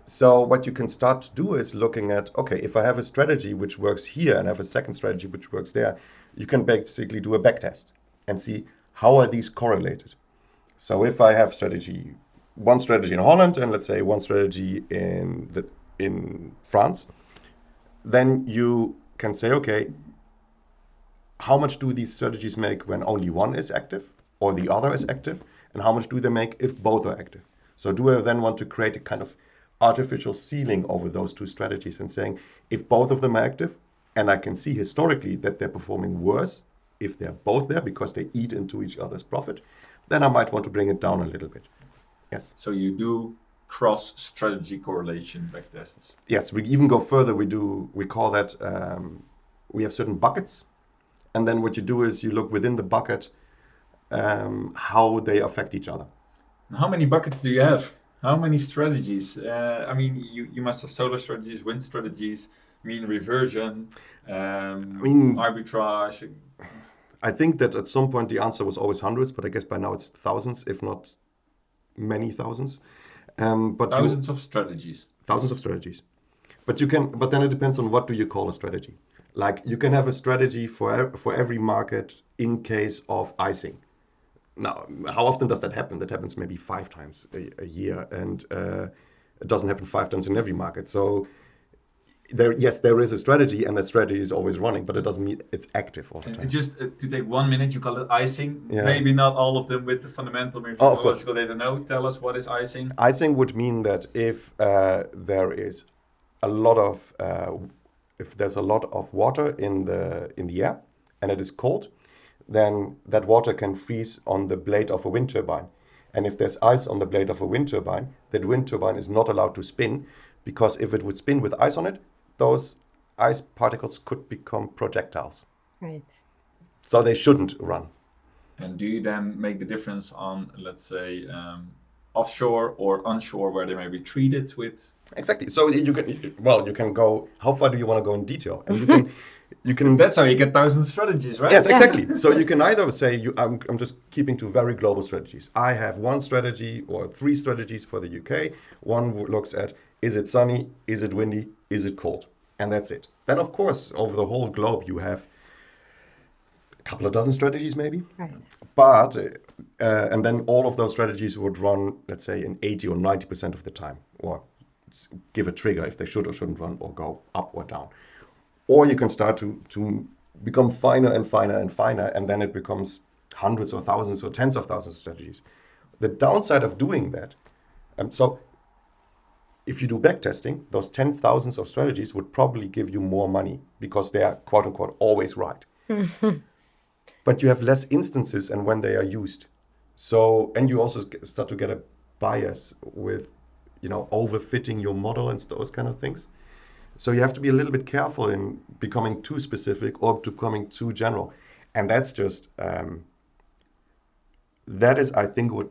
So what you can start to do is looking at, okay, if I have a strategy which works here and I have a second strategy which works there, you can basically do a backtest and see how are these correlated. So if I have one strategy in Holland and let's say one strategy in France, then you can say, okay, how much do these strategies make when only one is active or the other is active? And how much do they make if both are active? So do I then want to create a kind of artificial ceiling over those two strategies and saying, if both of them are active, and I can see historically that they're performing worse if they're both there because they eat into each other's profit, then I might want to bring it down a little bit. Yes. So you do cross-strategy correlation backtests. Yes, we even go further. We call that, we have certain buckets. And then what you do is you look within the bucket how they affect each other. How many buckets do you have? How many strategies? I mean, you must have solar strategies, wind strategies, mean reversion, arbitrage. I think that at some point the answer was always hundreds, but I guess by now it's thousands, if not many thousands. But thousands of strategies. Thousands of strategies. But then it depends on what do you call a strategy. Like you can have a strategy for every market in case of icing. Now, how often does that happen? That happens maybe 5 times a year, and it doesn't happen 5 times in every market. So there is a strategy, and that strategy is always running, but it doesn't mean it's active all the time. Just to take 1 minute, you call it icing. Yeah. Maybe not all of them with the fundamental meteorological data. No, tell us what is icing. Icing would mean that if there is a lot of if there's a lot of water in the air and it is cold, then that water can freeze on the blade of a wind turbine. And if there's ice on the blade of a wind turbine, that wind turbine is not allowed to spin, because if it would spin with ice on it, those ice particles could become projectiles. Right. So they shouldn't run. And do you then make the difference on, let's say, offshore or onshore, where they may be treated with? Exactly. So you can go. How far do you want to go in detail? And you can. That's how you get 1,000 strategies, right? Yes, exactly. Yeah. So you can either say I'm just keeping to very global strategies. I have one strategy or 3 strategies for the UK. One looks at, is it sunny? Is it windy? Is it cold? And that's it. Then of course over the whole globe you have a couple of dozen strategies maybe. Right. But and then all of those strategies would run, let's say, in 80 or 90% of the time, or give a trigger if they should or shouldn't run, or go up or down. Or you can start to become finer and finer and finer, and then it becomes hundreds or thousands or tens of thousands of strategies. The downside of doing that, so if you do backtesting, those 10,000s of strategies would probably give you more money because they are, quote unquote, always right. But you have less instances and when they are used. So, and you also start to get a bias with, overfitting your model and those kind of things. So you have to be a little bit careful in becoming too specific or becoming too general. And that's just, that is, I think, what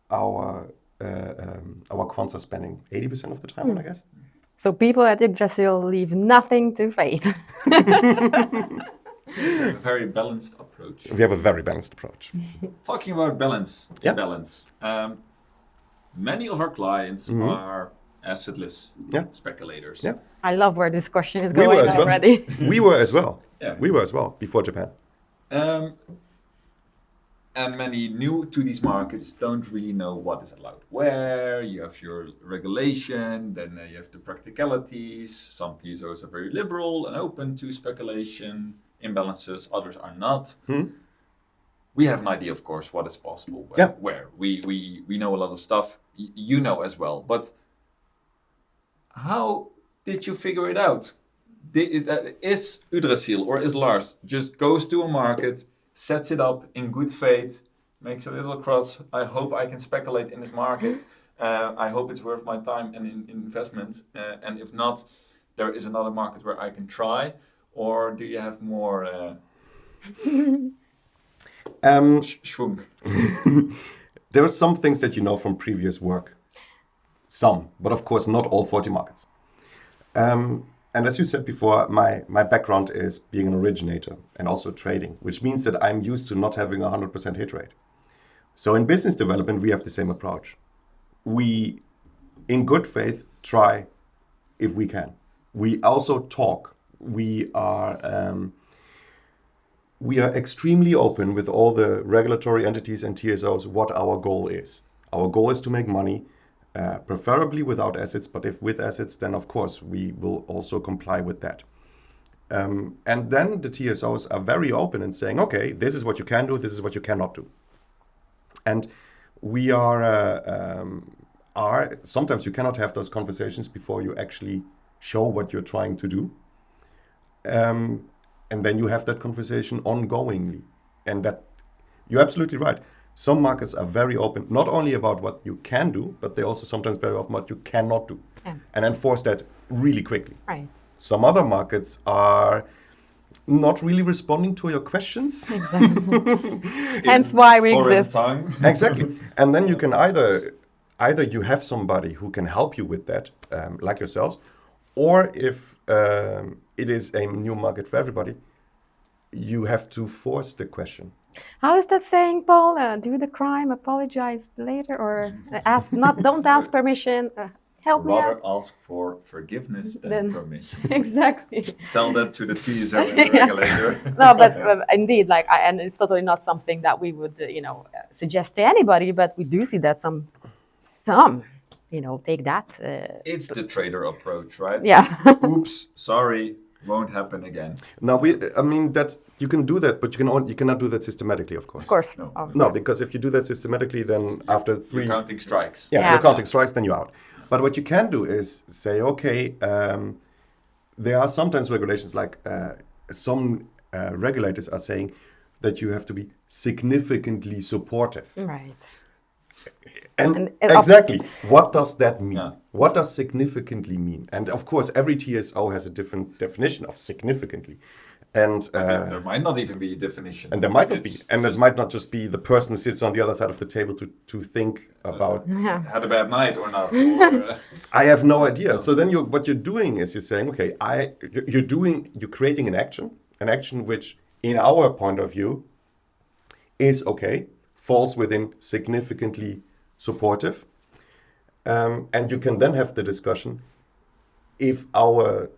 our quants are spending 80% of the time on, I guess. So people at Yggdrasil leave nothing to fate. We have a very balanced approach. We have a very balanced approach. Talking about balance, many of our clients are assetless speculators. Yeah. I love where this question is going already. We were as well. Yeah. We were as well before Japan. And many new to these markets don't really know what is allowed where. You have your regulation, then you have the practicalities. Some TSOs are very liberal and open to speculation imbalances, others are not. we have an idea, of course, what is possible. Where we know a lot of stuff. You know as well. But how did you figure it out? Is Yggdrasil or is Lars just goes to a market, sets it up in good faith, makes a little cross. I hope I can speculate in this market. I hope it's worth my time and investment. And if not, there is another market where I can try. Or do you have more schwung? There are some things that you know from previous work. Some, but of course not all 40 markets. And as you said before, my background is being an originator and also trading, which means that I'm used to not having a 100% hit rate. So in business development, we have the same approach. We, in good faith, try if we can. We also talk. We are extremely open with all the regulatory entities and TSOs what our goal is. Our goal is to make money, preferably without assets, but if with assets, then of course we will also comply with that. And then the TSOs are very open in saying, okay, this is what you can do, this is what you cannot do. And we are sometimes you cannot have those conversations before you actually show what you're trying to do. And then you have that conversation ongoingly. And that you're absolutely right. Some markets are very open, not only about what you can do, but they're also sometimes very open what you cannot do. And enforce that really quickly. Right. Some other markets are not really responding to your questions. Exactly. Hence why we exist. Exactly. And then you can either you have somebody who can help you with that, like yourselves, or if it is a new market for everybody, you have to force the question. How is that saying, Paul? Do the crime, apologize later, or don't ask permission. Help me out. Rather ask for forgiveness than permission. Exactly. Tell that to the TSO and the regulator. No, but indeed, and it's totally not something that we would, suggest to anybody. But we do see that some, take that. It's the trader approach, right? Yeah. Oops, sorry. Won't happen again. No, that you can do that, but you cannot do that systematically, of course. Of course. No, because if you do that systematically, then after three... You're counting strikes. You're counting strikes, then you're out. But what you can do is say, okay, there are sometimes regulations like some regulators are saying that you have to be significantly supportive. Right. And exactly, what does that mean? Yeah. What does significantly mean? And of course, every TSO has a different definition of significantly. And there might not even be a definition. And there might not be. And it might not just be the person who sits on the other side of the table to think about... had a bad night or not. I have no idea. So then what you're doing is you're saying, okay, you're creating an action which, in our point of view, is okay, falls within significantly supportive, and you can then have the discussion if our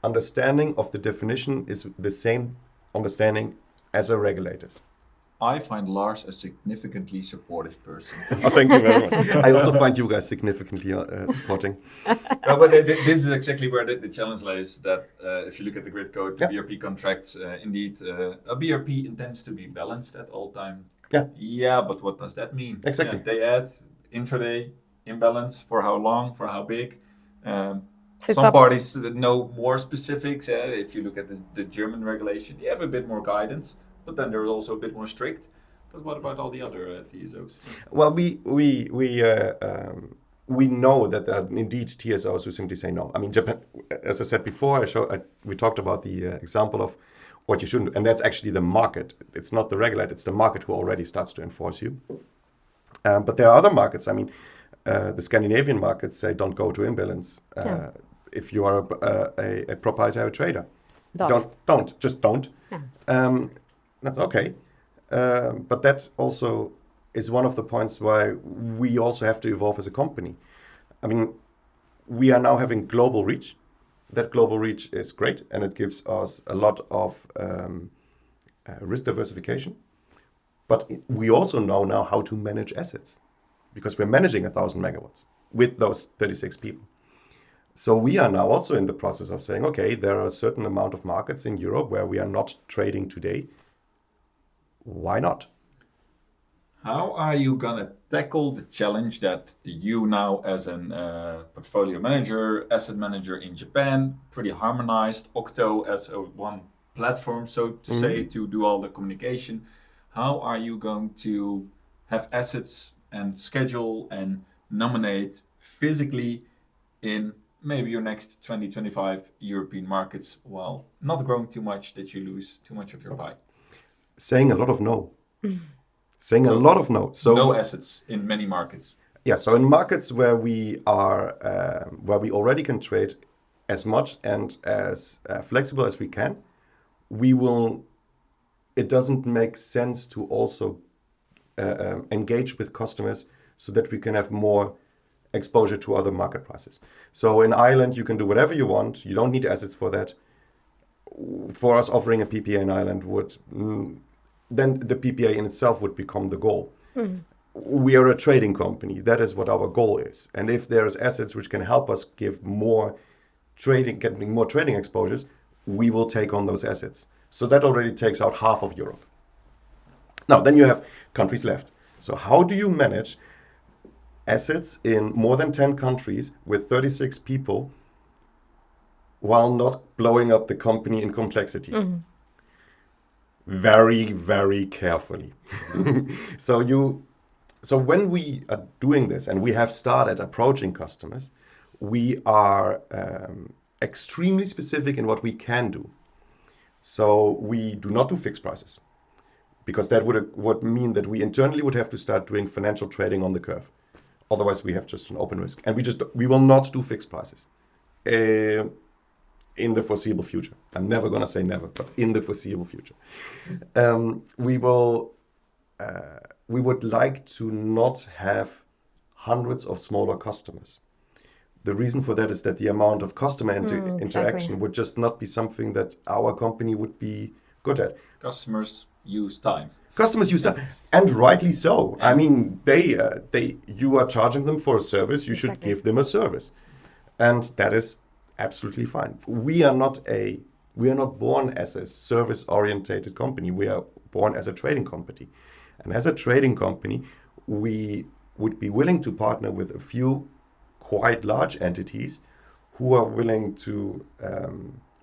understanding of the definition is the same understanding as a regulator's. I find Lars a significantly supportive person. Oh, thank you very much. I also find you guys significantly supporting. But this is exactly where the challenge lies, that if you look at the grid code, the BRP contracts, indeed, a BRP intends to be balanced at all time. Yeah, but what does that mean? Exactly. They add intraday imbalance, for how long, for how big. Some parties know more specifics. If you look at the German regulation, you have a bit more guidance, but then they're also a bit more strict. But what about all the other TSOs? Well, we know that there are indeed TSOs who simply say no. I mean, Japan, as I said before, we talked about the example of what you shouldn't do, and that's actually the market. It's not the regulator, it's the market who already starts to enforce you. But there are other markets. I mean, the Scandinavian markets say don't go to imbalance if you are a proprietary trader. Just don't. Yeah. That's okay. But that also is one of the points why we also have to evolve as a company. I mean, we are now having global reach. That global reach is great, and it gives us a lot of risk diversification. But we also know now how to manage assets, because we're managing 1,000 megawatts with those 36 people. So we are now also in the process of saying, okay, there are a certain amount of markets in Europe where we are not trading today. why not? How are you gonna tackle the challenge that you now, as a portfolio manager, asset manager in Japan, pretty harmonized, Octo as one platform, so to say, to do all the communication? How are you going to have assets and schedule and nominate physically in maybe your next 2025 European markets while not growing too much that you lose too much of your pie? Saying a lot of no. Saying a lot of no. So no assets in many markets. Yeah, so in markets where we are, where we already can trade as much and as flexible as we can, we will. It doesn't make sense to also engage with customers so that we can have more exposure to other market prices. So in Ireland, you can do whatever you want. You don't need assets for that. For us, offering a PPA in Ireland would. Then the PPA in itself would become the goal. We are a trading company. That is what our goal is. And if there's assets which can help us give more trading, getting more trading exposures, we will take on those assets. So that already takes out half of Europe. Now, then you have countries left. So how do you manage assets in more than 10 countries with 36 people while not blowing up the company in complexity? Very, very carefully. So when we are doing this and we have started approaching customers, we are extremely specific in what we can do. So we do not do fixed prices, because that would mean that we internally would have to start doing financial trading on the curve. Otherwise, we have just an open risk, and we will not do fixed prices in the foreseeable future. I'm never going to say never, but in the foreseeable future. We would like to not have hundreds of smaller customers. The reason for that is that the amount of customer interaction would just not be something that our company would be good at. Customers use time. Customers use time, and rightly so. I mean, you are charging them for a service. You should give them a service, and that is absolutely fine. We are not born as a service-orientated company. We are born as a trading company, and as a trading company, we would be willing to partner with a few quite large entities who are willing to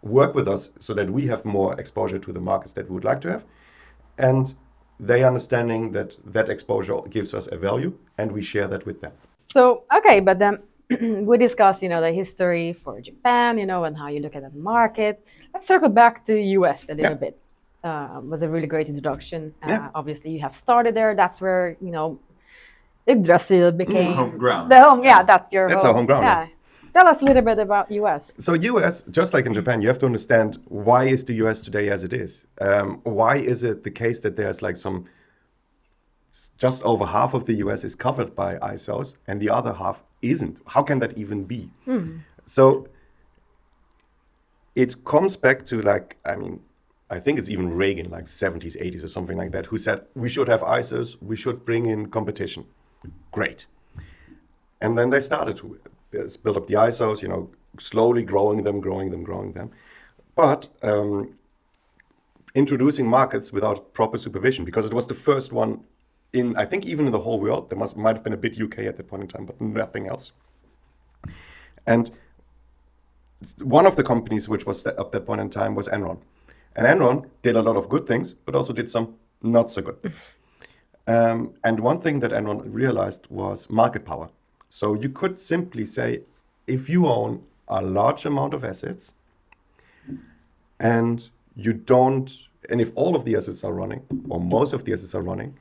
work with us so that we have more exposure to the markets that we would like to have, and they understanding that that exposure gives us a value, and we share that with them. So, okay, but then we discussed, the history for Japan, and how you look at the market. Let's circle back to the US a little bit. It was a really great introduction. Obviously, you have started there. That's where, Yggdrasil became home ground. The home, that's your That's home. our home ground. Yeah. Tell us a little bit about US. So US, just like in Japan, you have to understand, why is the US today as it is? Why is it the case that there's like just over half of the US is covered by ISOs and the other half isn't? How can that even be? So it comes back to I think it's even Reagan, like 70s, 80s or something like that, who said, we should have ISOs, we should bring in competition. Great. And then they started to build up the ISOs, slowly growing them. But introducing markets without proper supervision, because it was the first one I think even in the whole world. There might have been a bit UK at that point in time, but nothing else. And one of the companies which was at that point in time was Enron. And Enron did a lot of good things, but also did some not so good things. And one thing that Enron realized was market power. So you could simply say, if you own a large amount of assets and if all of the assets are running, or most of the assets are running,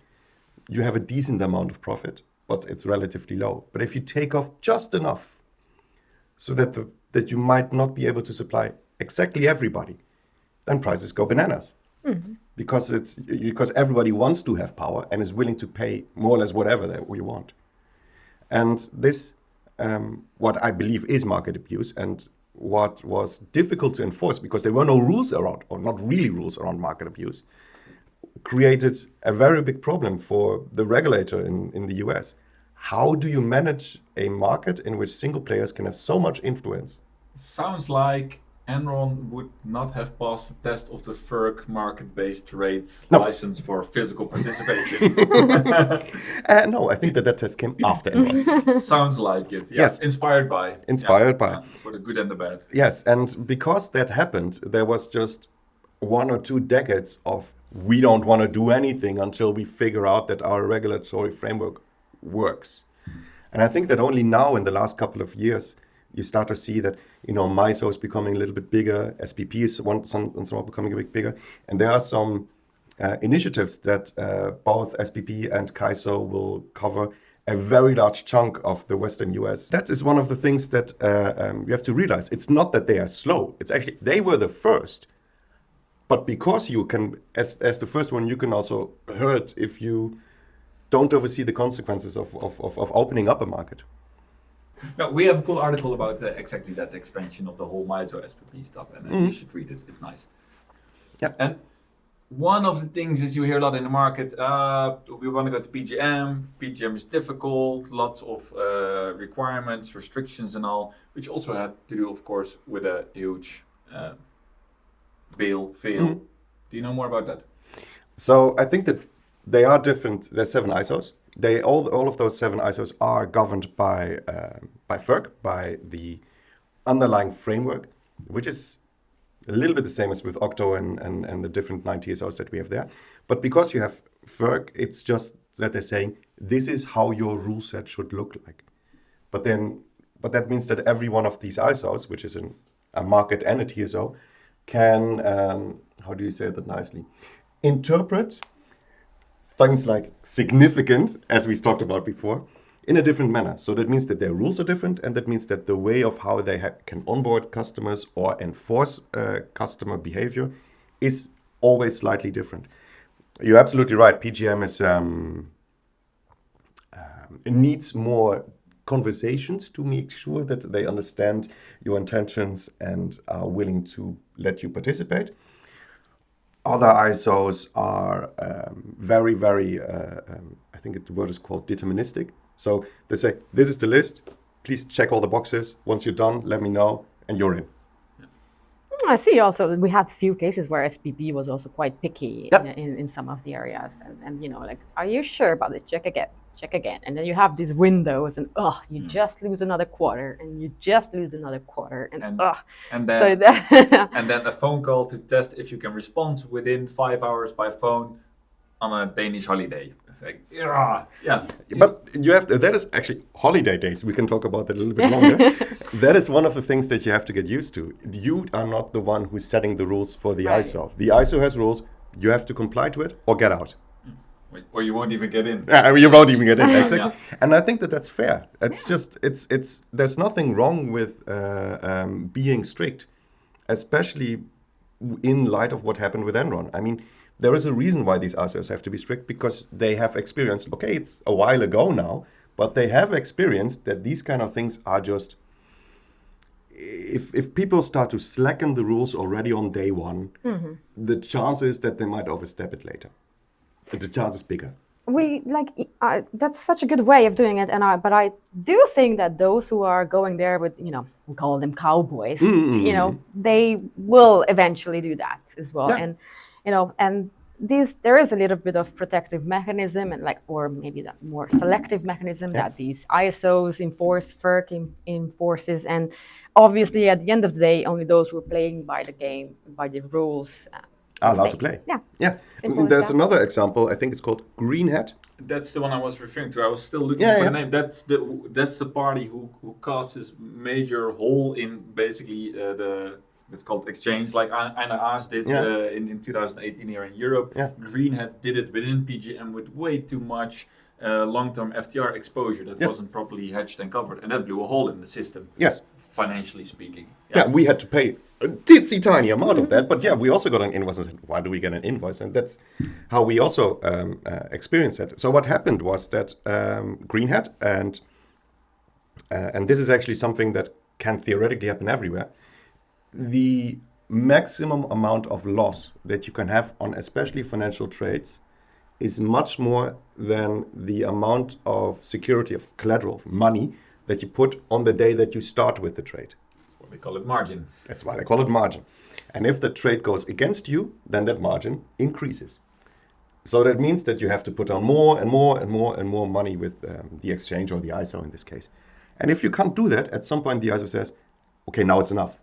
you have a decent amount of profit, but it's relatively low. But if you take off just enough so that you might not be able to supply exactly everybody, then prices go bananas. Because everybody wants to have power and is willing to pay more or less whatever that we want. And this, what I believe is market abuse, and what was difficult to enforce because there were no rules around, or not really rules around market abuse, created a very big problem for the regulator in the US. How do you manage a market in which single players can have so much influence? Sounds like Enron would not have passed the test of the FERC market-based trade No. license for physical participation. No, I think that test came after Enron. Sounds like it. Yeah. Yes. Inspired by. Inspired by. For the good and the bad. Yes, and because that happened, there was just 1 or 2 decades of we don't want to do anything until we figure out that our regulatory framework works. And I think that only now in the last couple of years, you start to see that, MISO is becoming a little bit bigger, SPP is somewhat becoming a bit bigger, and there are some initiatives that both SPP and 𝐜𝐨𝐧𝐭𝐬 will cover a very large chunk of the Western US. That is one of the things that you have to realize. It's not that they are slow. It's actually, they were the first. But because you can, as the first one, you can also hurt if you don't oversee the consequences of opening up a market. No, we have a cool article about exactly that expansion of the whole MISO SPP stuff, and you should read it. It's nice. Yeah. And one of the things is you hear a lot in the market, we want to go to PGM. PGM is difficult, lots of requirements, restrictions and all, which also had to do, of course, with a huge fail. Do you know more about that? So I think that they are different. There's 7 ISOs. All of those 7 ISOs are governed by FERC, by the underlying framework, which is a little bit the same as with Octo and the different 9 TSOs that we have there. But because you have FERC, it's just that they're saying, this is how your rule set should look like. But that means that every one of these ISOs, which is a market and a TSO, can, how do you say that nicely, interpret things like significant, as we talked about before, in a different manner. So that means that their rules are different, and that means that the way of how they can onboard customers or enforce customer behavior is always slightly different. You're absolutely right. PGM is it needs more conversations to make sure that they understand your intentions and are willing to let you participate. Other ISOs are very, very, I think the word is called deterministic. So they say, this is the list, please check all the boxes. Once you're done, let me know, and you're in. I see also, we have a few cases where SPP was also quite picky in some of the areas. And like, are you sure about this? Check again. And then you have these windows and, you just lose another quarter and you just lose another quarter. And then a phone call to test if you can respond within 5 hours by phone on a Danish holiday. It's like, yeah. But you have to, that is actually holiday days. We can talk about that a little bit longer. That is one of the things that you have to get used to. You are not the one who's setting the rules for the ISO. The ISO has rules. You have to comply to it or get out. Or you won't even get in. You won't even get in, exactly. And I think that that's fair. It's just, it's. There's nothing wrong with being strict, especially in light of what happened with Enron. I mean, there is a reason why these ISOs have to be strict, because they have experienced, okay, it's a while ago now, but they have experienced that these kind of things are just, if people start to slacken the rules already on day one, the chances that they might overstep it later. The chance is bigger. That's such a good way of doing it, but I do think that those who are going there with, we call them cowboys, they will eventually do that as well. Yeah. And there is a little bit of protective mechanism or maybe that more selective mechanism that these ISOs enforce, FERC enforces, and obviously at the end of the day, only those who are playing by the game, by the rules, are allowed to play. Yeah. There's another example. I think it's called Greenhat. That's the one I was referring to. I was still looking for the name. That's the party who caused this major hole in basically it's called exchange, like Aas did in 2018 here in Europe. Yeah. Greenhat did it within PGM with way too much long-term FTR exposure that wasn't properly hedged and covered, and that blew a hole in the system. Yes. Financially speaking. Yeah, we had to pay a titsy tiny amount of that, but we also got an invoice and said, why do we get an invoice? And that's how we also experienced it. So what happened was that Greenhat, and this is actually something that can theoretically happen everywhere, the maximum amount of loss that you can have on especially financial trades is much more than the amount of security of collateral, of money, that you put on the day that you start with the trade. They call it margin. That's why they call it margin. And if the trade goes against you, then that margin increases. So that means that you have to put on more and more and more and more money with the exchange or the ISO in this case. And if you can't do that, at some point the ISO says, okay, now it's enough.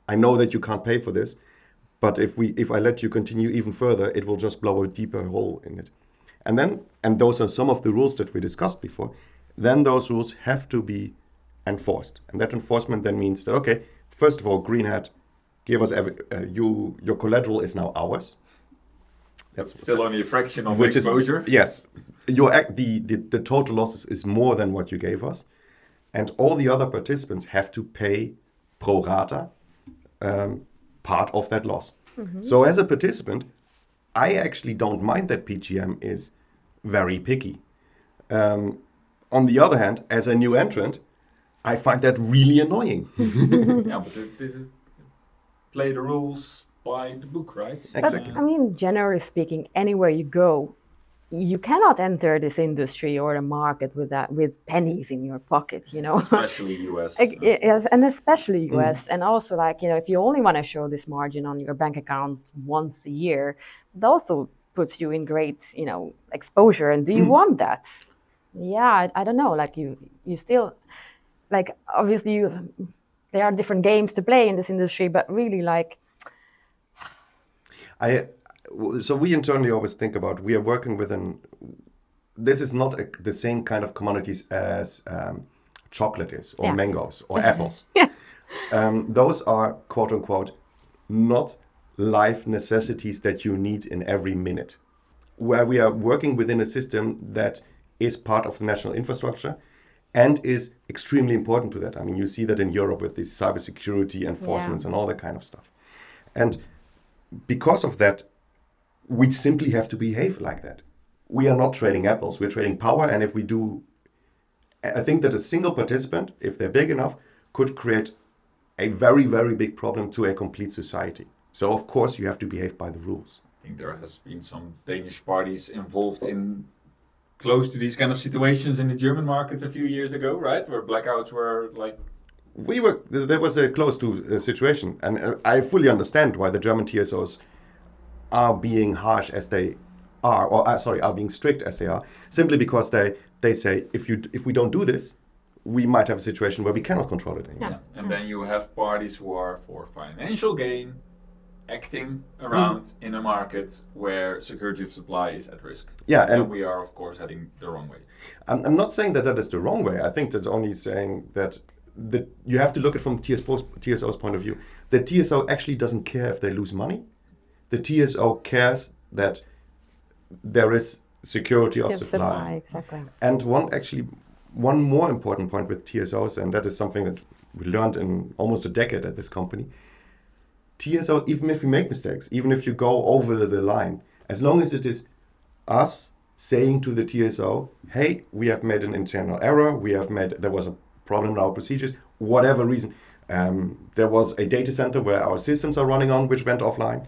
I know that you can't pay for this, but if I let you continue even further, it will just blow a deeper hole in it. And those are some of the rules that we discussed before. Then those rules have to be enforced. And that enforcement then means that, okay, first of all, green hat, give us your collateral is now ours. That's still only a fraction of exposure. Yes, the total losses is more than what you gave us, and all the other participants have to pay pro rata part of that loss. Mm-hmm. So as a participant, I actually don't mind that PGM is very picky. On the other hand, as a new entrant, I find that really annoying. Yeah, but this is play the rules by the book, right? Exactly. But, I mean, generally speaking, anywhere you go, you cannot enter this industry or a market with pennies in your pocket, you know. Especially US. Yes, and especially US. And also, like, you know, if you only want to show this margin on your bank account once a year, it also puts you in great, you know, exposure. And do you want that? Yeah, I don't know. Like, you still, like, obviously, there are different games to play in this industry, but really, like, so we internally always think about, we are working with this is not the same kind of commodities as chocolate is, or mangoes, or apples. Yeah. Those are, quote unquote, not life necessities that you need in every minute. Where we are working within a system that is part of the national infrastructure and is extremely important to that. I mean, you see that in Europe with these cybersecurity enforcements and all that kind of stuff. And because of that, we simply have to behave like that. We are not trading apples, we're trading power. And if we do, I think that a single participant, if they're big enough, could create a very, very big problem to a complete society. So of course you have to behave by the rules. I think there has been some Danish parties involved in close to these kind of situations in the German markets a few years ago, right? Where blackouts were like... There was a close to situation, and I fully understand why the German TSOs are being harsh as they are, are being strict as they are, simply because they say, if we don't do this, we might have a situation where we cannot control it anymore. Yeah. And then you have parties who are for financial gain, acting around in a market where security of supply is at risk. Yeah, and we are, of course, heading the wrong way. I'm not saying that is the wrong way. I think that's only saying that you have to look at it from TSO's point of view. The TSO actually doesn't care if they lose money. The TSO cares that there is security of supply. Exactly. And one more important point with TSOs, and that is something that we learned in almost a decade at this company. TSO, even if we make mistakes, even if you go over the line, as long as it is us saying to the TSO, hey, we have made an internal error, there was a problem in our procedures, whatever reason, there was a data center where our systems are running on which went offline,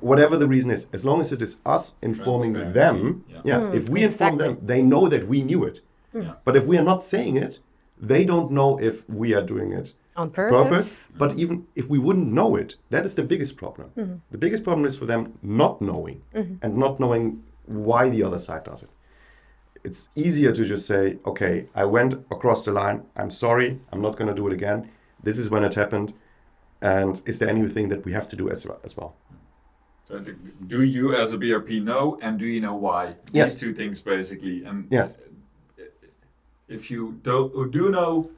whatever the reason is, as long as it is us informing them, if we inform them, they know that we knew it. Yeah. But if we are not saying it, they don't know if we are doing it on purpose. But even if we wouldn't know it, that is the biggest problem. Mm-hmm. The biggest problem is for them not knowing and not knowing why the other side does it. It's easier to just say, okay, I went across the line, I'm sorry, I'm not going to do it again. This is when it happened. And is there anything that we have to do as well? So do you as a BRP know, and do you know why? Yes. These two things basically. And yes. If you do know,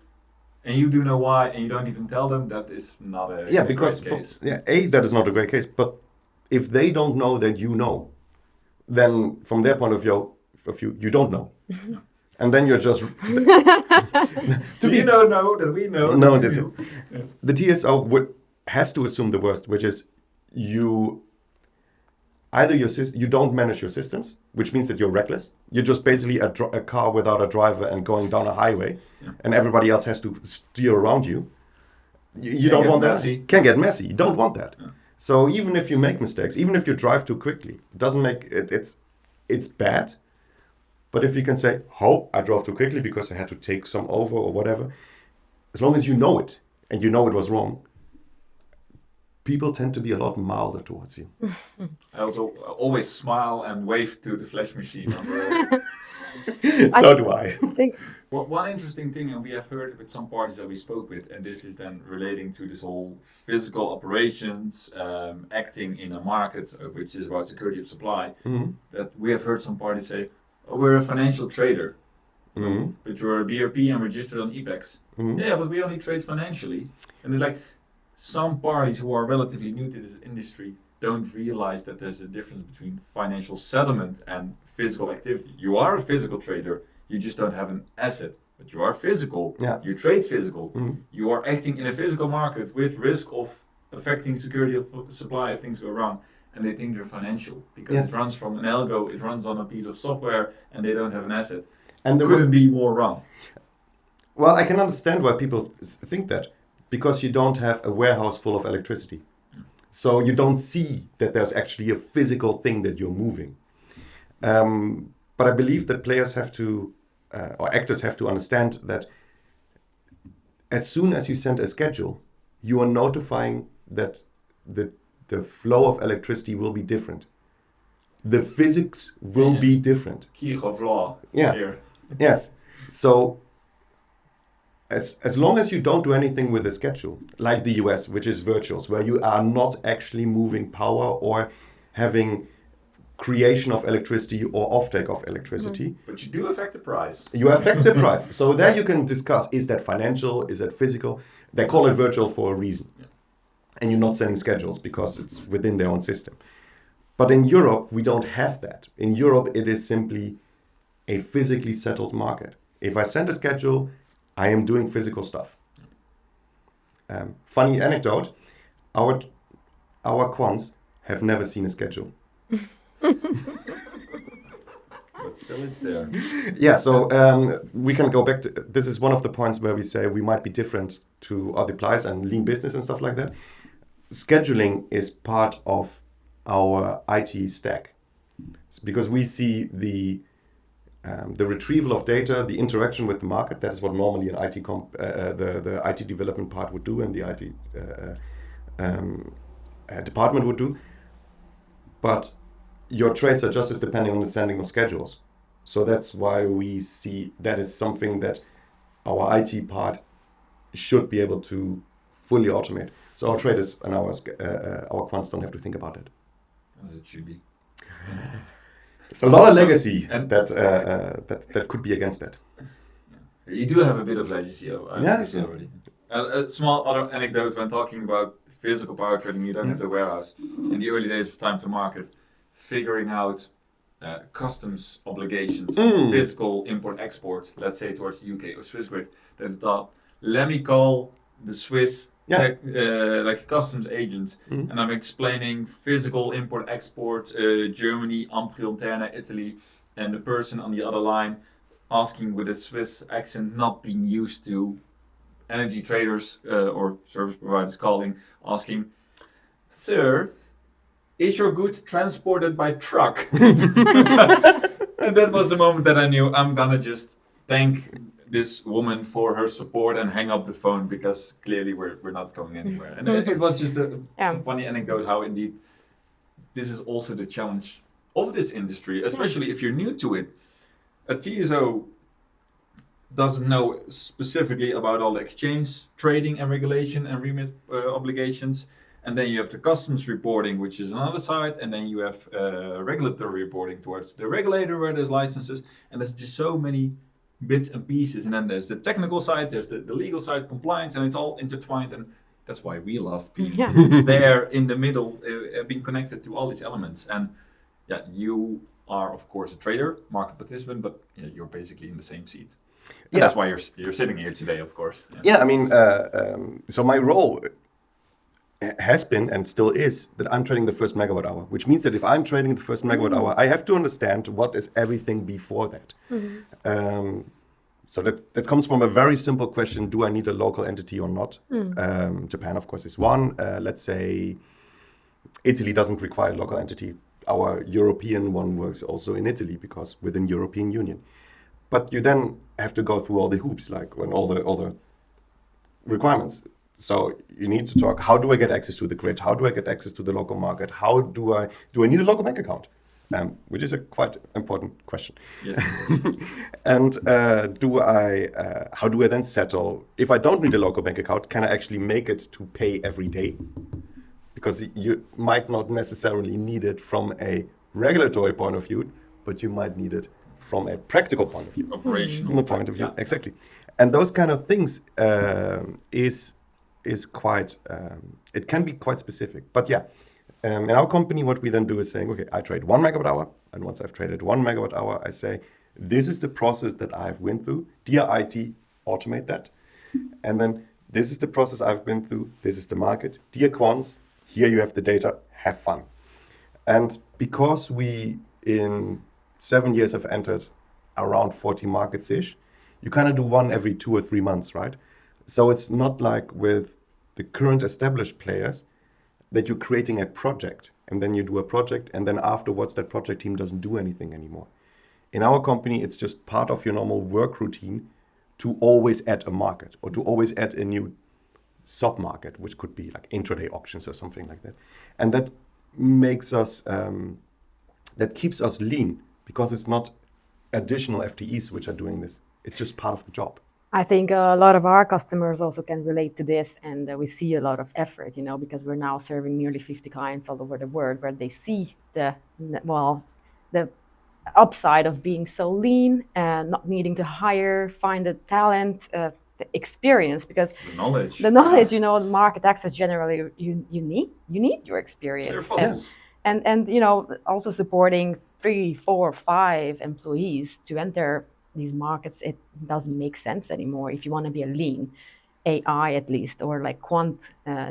and you do know why, and you don't even tell them, that is not a great case. That is not a great case. But if they don't know that you know, then from their point of view, you don't know. And then you're just... know that we know. No, that's it. Yeah. The TSO has to assume the worst, which is either you don't manage your systems, which means that you're reckless. You're just basically a car without a driver and going down a highway, and everybody else has to steer around you. You don't want that. Can get messy. You don't want that. Yeah. So even if you make mistakes, even if you drive too quickly, it doesn't make it. It's bad. But if you can say, I drove too quickly because I had to take some over or whatever, as long as you know it, and you know it was wrong, people tend to be a lot milder towards you. I also always smile and wave to the flash machine. So do I. Well, one interesting thing, and we have heard with some parties that we spoke with, and this is then relating to this whole physical operations, acting in a market, which is about security of supply, that we have heard some parties say, oh, we're a financial trader, but you're a BRP and registered on EPEX. Yeah, but we only trade financially. And it's like, some parties who are relatively new to this industry don't realize that there's a difference between financial settlement and physical activity. You are a physical trader, you just don't have an asset, but you are physical, you trade physical, you are acting in a physical market with risk of affecting security of supply if things go wrong, and they think they're financial because it runs from an algo, it runs on a piece of software, and they don't have an asset. And there couldn't be more wrong. Well, I can understand why people think that, because you don't have a warehouse full of electricity. So you don't see that there's actually a physical thing that you're moving. But I believe that players have to, or actors have to understand that as soon as you send a schedule, you are notifying that the flow of electricity will be different. The physics will be different. Key of law. Here. Yes. So as long as you don't do anything with the schedule, like the US, which is virtuals, where you are not actually moving power or having creation of electricity or offtake of electricity. But you do affect the price. You affect the price. So there you can discuss, is that financial, is that physical? They call it virtual for a reason. And you're not sending schedules because it's within their own system. But in Europe, we don't have that. In Europe, it is simply a physically settled market. If I send a schedule, I am doing physical stuff. Funny anecdote, our quants have never seen a schedule. But still it's there. Yeah, so we can go back to, this is one of the points where we say we might be different to other players and lean business and stuff like that. Scheduling is part of our IT stack because we see the retrieval of data, the interaction with the market. That is what normally an IT the IT development part would do and the IT department would do. But your trades are just as depending on the sending of schedules. So that's why we see that is something that our IT part should be able to fully automate. So our traders and our quants don't have to think about it. As it should be. It's a lot of legacy that could be against that. You do have a bit of legacy, already. A small other anecdote when talking about physical power trading, you don't have the warehouse. In the early days of time to market, figuring out customs obligations, physical import-export, let's say towards the UK or Swiss grid, then thought, let me call the Swiss like customs agents, and I'm explaining physical import-export, Germany, Amprianterne, Italy, and the person on the other line asking with a Swiss accent, not being used to energy traders or service providers calling, asking, sir, is your good transported by truck? And that was the moment that I knew I'm gonna just thank this woman for her support and hang up the phone because clearly we're not going anywhere. And it was just a funny anecdote how indeed this is also the challenge of this industry, especially if you're new to it. A TSO doesn't know specifically about all the exchange, trading and regulation and remit obligations. And then you have the customs reporting, which is another side. And then you have regulatory reporting towards the regulator where there's licenses. And there's just so many bits and pieces. And then there's the technical side, there's the legal side, compliance, and it's all intertwined. And that's why we love being there in the middle, being connected to all these elements. And you are, of course, a trader, market participant, but you're basically in the same seat. And that's why you're sitting here today, of course. I mean, so my role has been and still is that I'm trading the first megawatt hour, which means that if I'm trading the first megawatt hour, I have to understand what is everything before that. So that comes from a very simple question: do I need a local entity or not? Japan, of course, is one. Let's say Italy doesn't require a local entity. Our European one works also in Italy because within European Union. But you then have to go through all the hoops, like when all the requirements. So you need to talk, how do I get access to the grid? How do I get access to the local market? How do I need a local bank account? Which is a quite important question. Yes. And how do I then settle? If I don't need a local bank account, can I actually make it to pay every day? Because you might not necessarily need it from a regulatory point of view, but you might need it from a practical point of view. Operational point of view, exactly. And those kind of things is quite, it can be quite specific. But yeah, in our company, what we then do is saying, okay, I trade 1 megawatt hour. And once I've traded 1 megawatt hour, I say, this is the process that I've went through. Dear IT, automate that. And then this is the process I've been through. This is the market. Dear quants, here you have the data. Have fun. And because we in 7 years have entered around 40 markets-ish, you kind of do one every 2 or 3 months, right? So it's not like with the current established players that you're creating a project and then you do a project and then afterwards that project team doesn't do anything anymore. In our company, it's just part of your normal work routine to always add a market or to always add a new sub-market, which could be like intraday auctions or something like that. And that makes us, that keeps us lean because it's not additional FTEs which are doing this. It's just part of the job. I think a lot of our customers also can relate to this, and we see a lot of effort, because we're now serving nearly 50 clients all over the world, where they see the upside of being so lean and not needing to find the talent, the experience, because the knowledge, the market access generally, you need your experience, and also supporting 3, 4, 5 employees to enter these markets, it doesn't make sense anymore if you want to be a lean AI at least, or like quant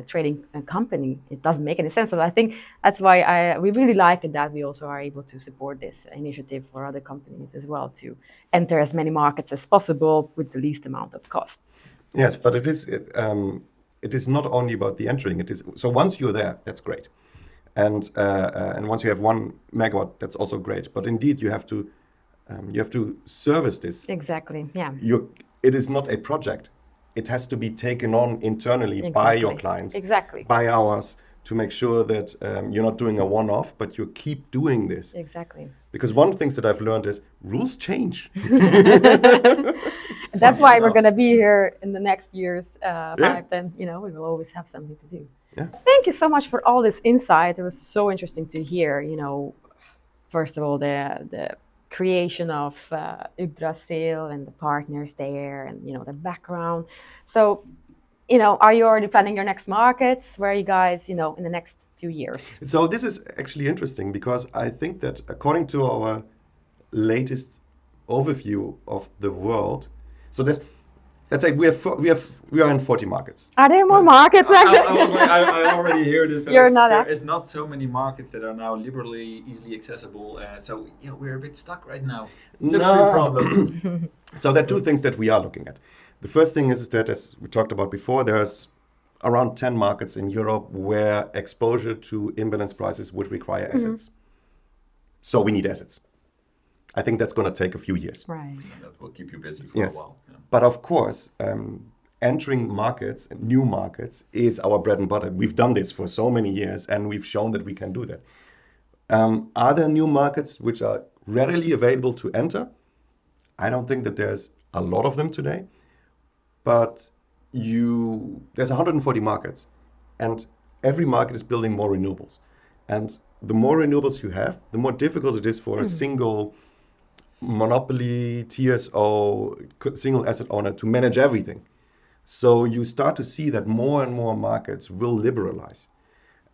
trading company. It doesn't make any sense. So I think that's why we really like it that we also are able to support this initiative for other companies as well to enter as many markets as possible with the least amount of cost. Yes, but it is not only about the entering. It is so once you're there, that's great, and once you have 1 megawatt, that's also great. But indeed, you have to service this. Exactly. Yeah. It is not a project. It has to be taken on internally by your clients, by ours, to make sure that you're not doing a one-off, but you keep doing this. Exactly. Because one of the things that I've learned is rules change. That's why we're going to be here in the next years, 5, 10. We will always have something to do. Yeah. Thank you so much for all this insight. It was so interesting to hear. First of all, the creation of Yggdrasil and the partners there, and the background. So, are you already planning your next markets? Where are you guys, in the next few years? So this is actually interesting because I think that according to our latest overview of the world, so let's say we are in 40 markets. Are there more markets actually? I already hear this. There is not so many markets that are now liberally easily accessible. So we're a bit stuck right now. Luxury problem. So there are 2 things that we are looking at. The first thing is that, as we talked about before, there's around 10 markets in Europe where exposure to imbalance prices would require assets. So we need assets. I think that's going to take a few years. Right. That will keep you busy for a while. Yeah. But of course, entering markets, new markets, is our bread and butter. We've done this for so many years, and we've shown that we can do that. Are there new markets which are readily available to enter? I don't think that there's a lot of them today. But there's 140 markets, and every market is building more renewables. And the more renewables you have, the more difficult it is for a single monopoly, TSO, single asset owner to manage everything. So you start to see that more and more markets will liberalize.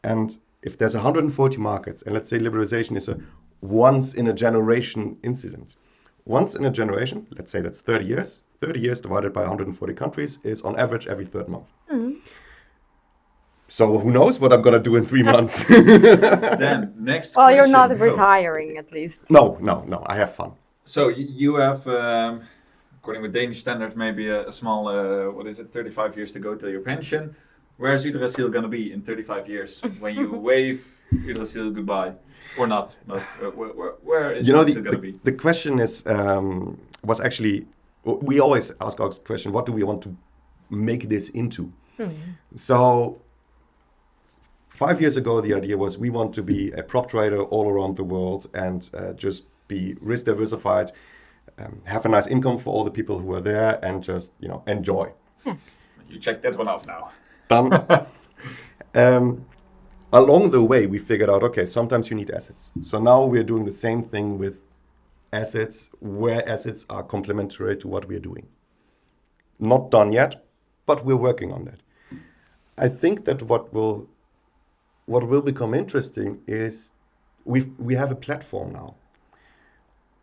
And if there's 140 markets, and let's say liberalization is a once-in-a-generation incident. Once in a generation, let's say that's 30 years. 30 years divided by 140 countries is on average every 3rd month. So who knows what I'm going to do in 3 months. Then, next Well, question. you're not retiring at least. No, I have fun. So you have, according with Danish standards, maybe a small, 35 years to go till your pension. Where's Yggdrasil going to be in 35 years when you wave Yggdrasil goodbye? Or not? Where is Yggdrasil going to be? The question was actually, we always ask our question, what do we want to make this into? So 5 years ago, the idea was we want to be a prop trader all around the world and just be risk diversified, have a nice income for all the people who are there, and just enjoy. You check that one off now. Done. Along the way, we figured out, okay, sometimes you need assets. So now we're doing the same thing with assets, where assets are complementary to what we're doing. Not done yet, but we're working on that. I think that what will become interesting is we have a platform now.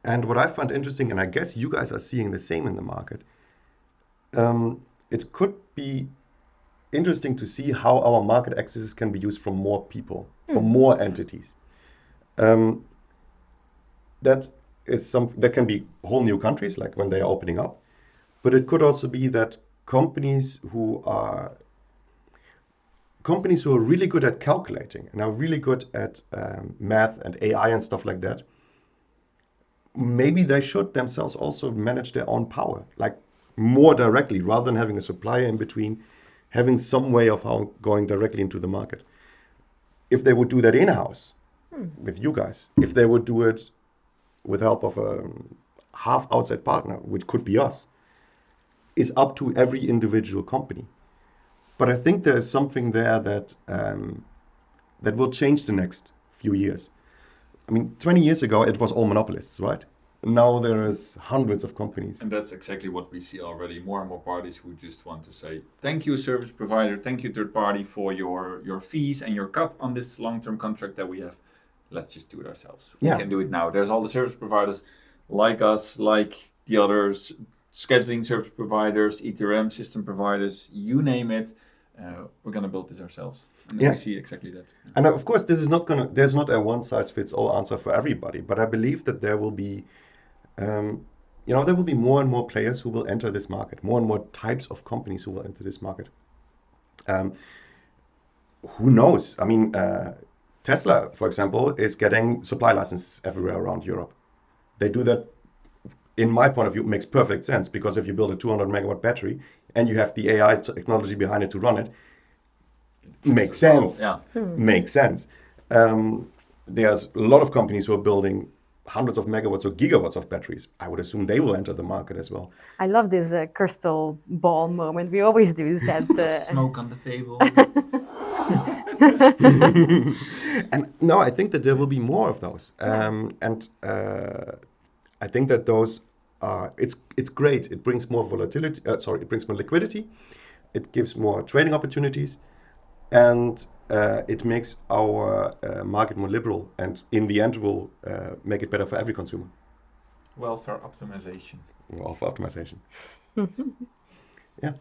And what I find interesting, and I guess you guys are seeing the same in the market, it could be interesting to see how our market access can be used for more people, for more entities. That can be whole new countries, like when they are opening up, but it could also be that companies who are really good at calculating and are really good at math and AI and stuff like that, maybe they should themselves also manage their own power, like more directly, rather than having a supplier in between, having some way of how going directly into the market. If they would do that in-house with you guys, if they would do it with help of a half outside partner, which could be us, is up to every individual company. But I think there's something there that will change the next few years. I mean, 20 years ago, it was all monopolists, right? Now there is hundreds of companies. And that's exactly what we see already. More and more parties who just want to say, thank you, service provider, thank you, third party, for your fees and your cut on this long-term contract that we have. Let's just do it ourselves. We can do it now. There's all the service providers like us, like the others, scheduling service providers, ETRM system providers, you name it. We're going to build this ourselves. And we see exactly that. And of course, there's not a one-size-fits-all answer for everybody, but I believe that there will be, there will be more and more players who will enter this market, more and more types of companies who will enter this market. Who knows? I mean, Tesla, for example, is getting supply licenses everywhere around Europe. They do that, in my point of view, makes perfect sense, because if you build a 200 megawatt battery and you have the AI technology behind it to run it, makes sense. Makes sense. There's a lot of companies who are building hundreds of megawatts or gigawatts of batteries. I would assume they will enter the market as well. I love this crystal ball moment. We always do this at the smoke on the table. And no, I think that there will be more of those. And I think that those are, it's great. It brings more volatility. It brings more liquidity. It gives more trading opportunities, and it makes our market more liberal. And in the end, will make it better for every consumer. Welfare optimization. Yeah.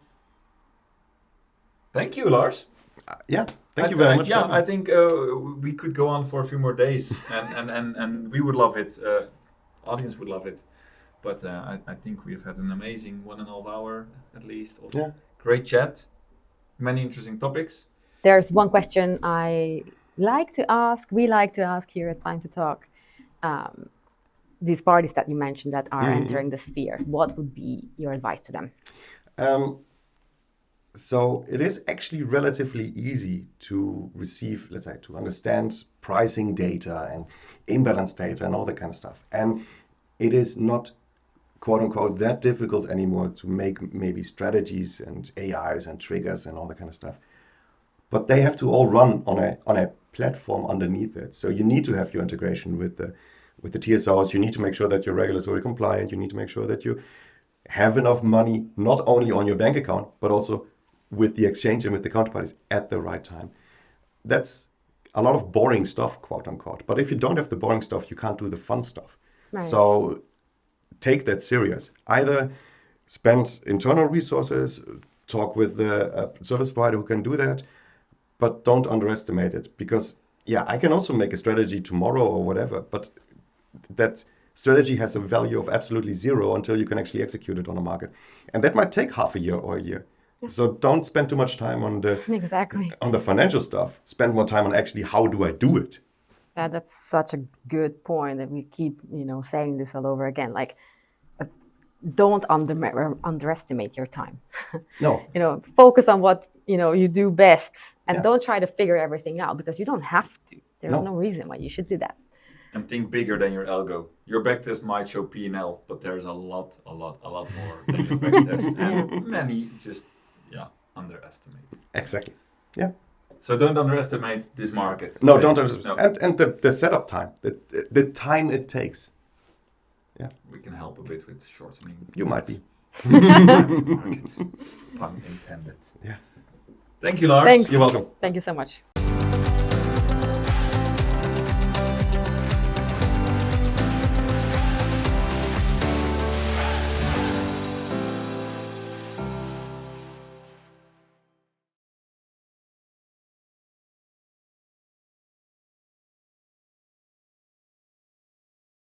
Thank you, Lars. Thank you very much. I think we could go on for a few more days, and we would love it. Audience would love it. But I think we've had an amazing 1.5 hour at least. Great chat. Many interesting topics. There's one question we like to ask here at Time2Talk. These parties that you mentioned that are entering the sphere, what would be your advice to them? So it is actually relatively easy to receive, let's say, to understand pricing data and imbalance data and all that kind of stuff. And it is not, quote unquote, that difficult anymore to make maybe strategies and AIs and triggers and all that kind of stuff. But they have to all run on a platform underneath it. So you need to have your integration with the TSOs. You need to make sure that you're regulatory compliant. You need to make sure that you have enough money, not only on your bank account, but also with the exchange and with the counterparties at the right time. That's a lot of boring stuff, quote unquote. But if you don't have the boring stuff, you can't do the fun stuff. Nice. So take that serious. Either spend internal resources, talk with the service provider who can do that, but don't underestimate it. Because, I can also make a strategy tomorrow or whatever, but that strategy has a value of absolutely zero until you can actually execute it on a market. And that might take half a year or a year. So don't spend too much time on the financial stuff. Spend more time on actually how do I do it. That's such a good point, and we keep saying this all over again. Like, don't underestimate your time. No. Focus on what you do best, and don't try to figure everything out, because you don't have to. There's no reason why you should do that. And think bigger than your algo. Your backtest might show P&L, but there's a lot more than your backtest. And many just underestimate. Exactly. Yeah. So don't underestimate this market. No, don't underestimate. And the setup time, the time it takes. Yeah. We can help a bit with shortening. You might be. Market. Pun intended. Yeah. Thank you, Lars. Thanks. You're welcome. Thank you so much.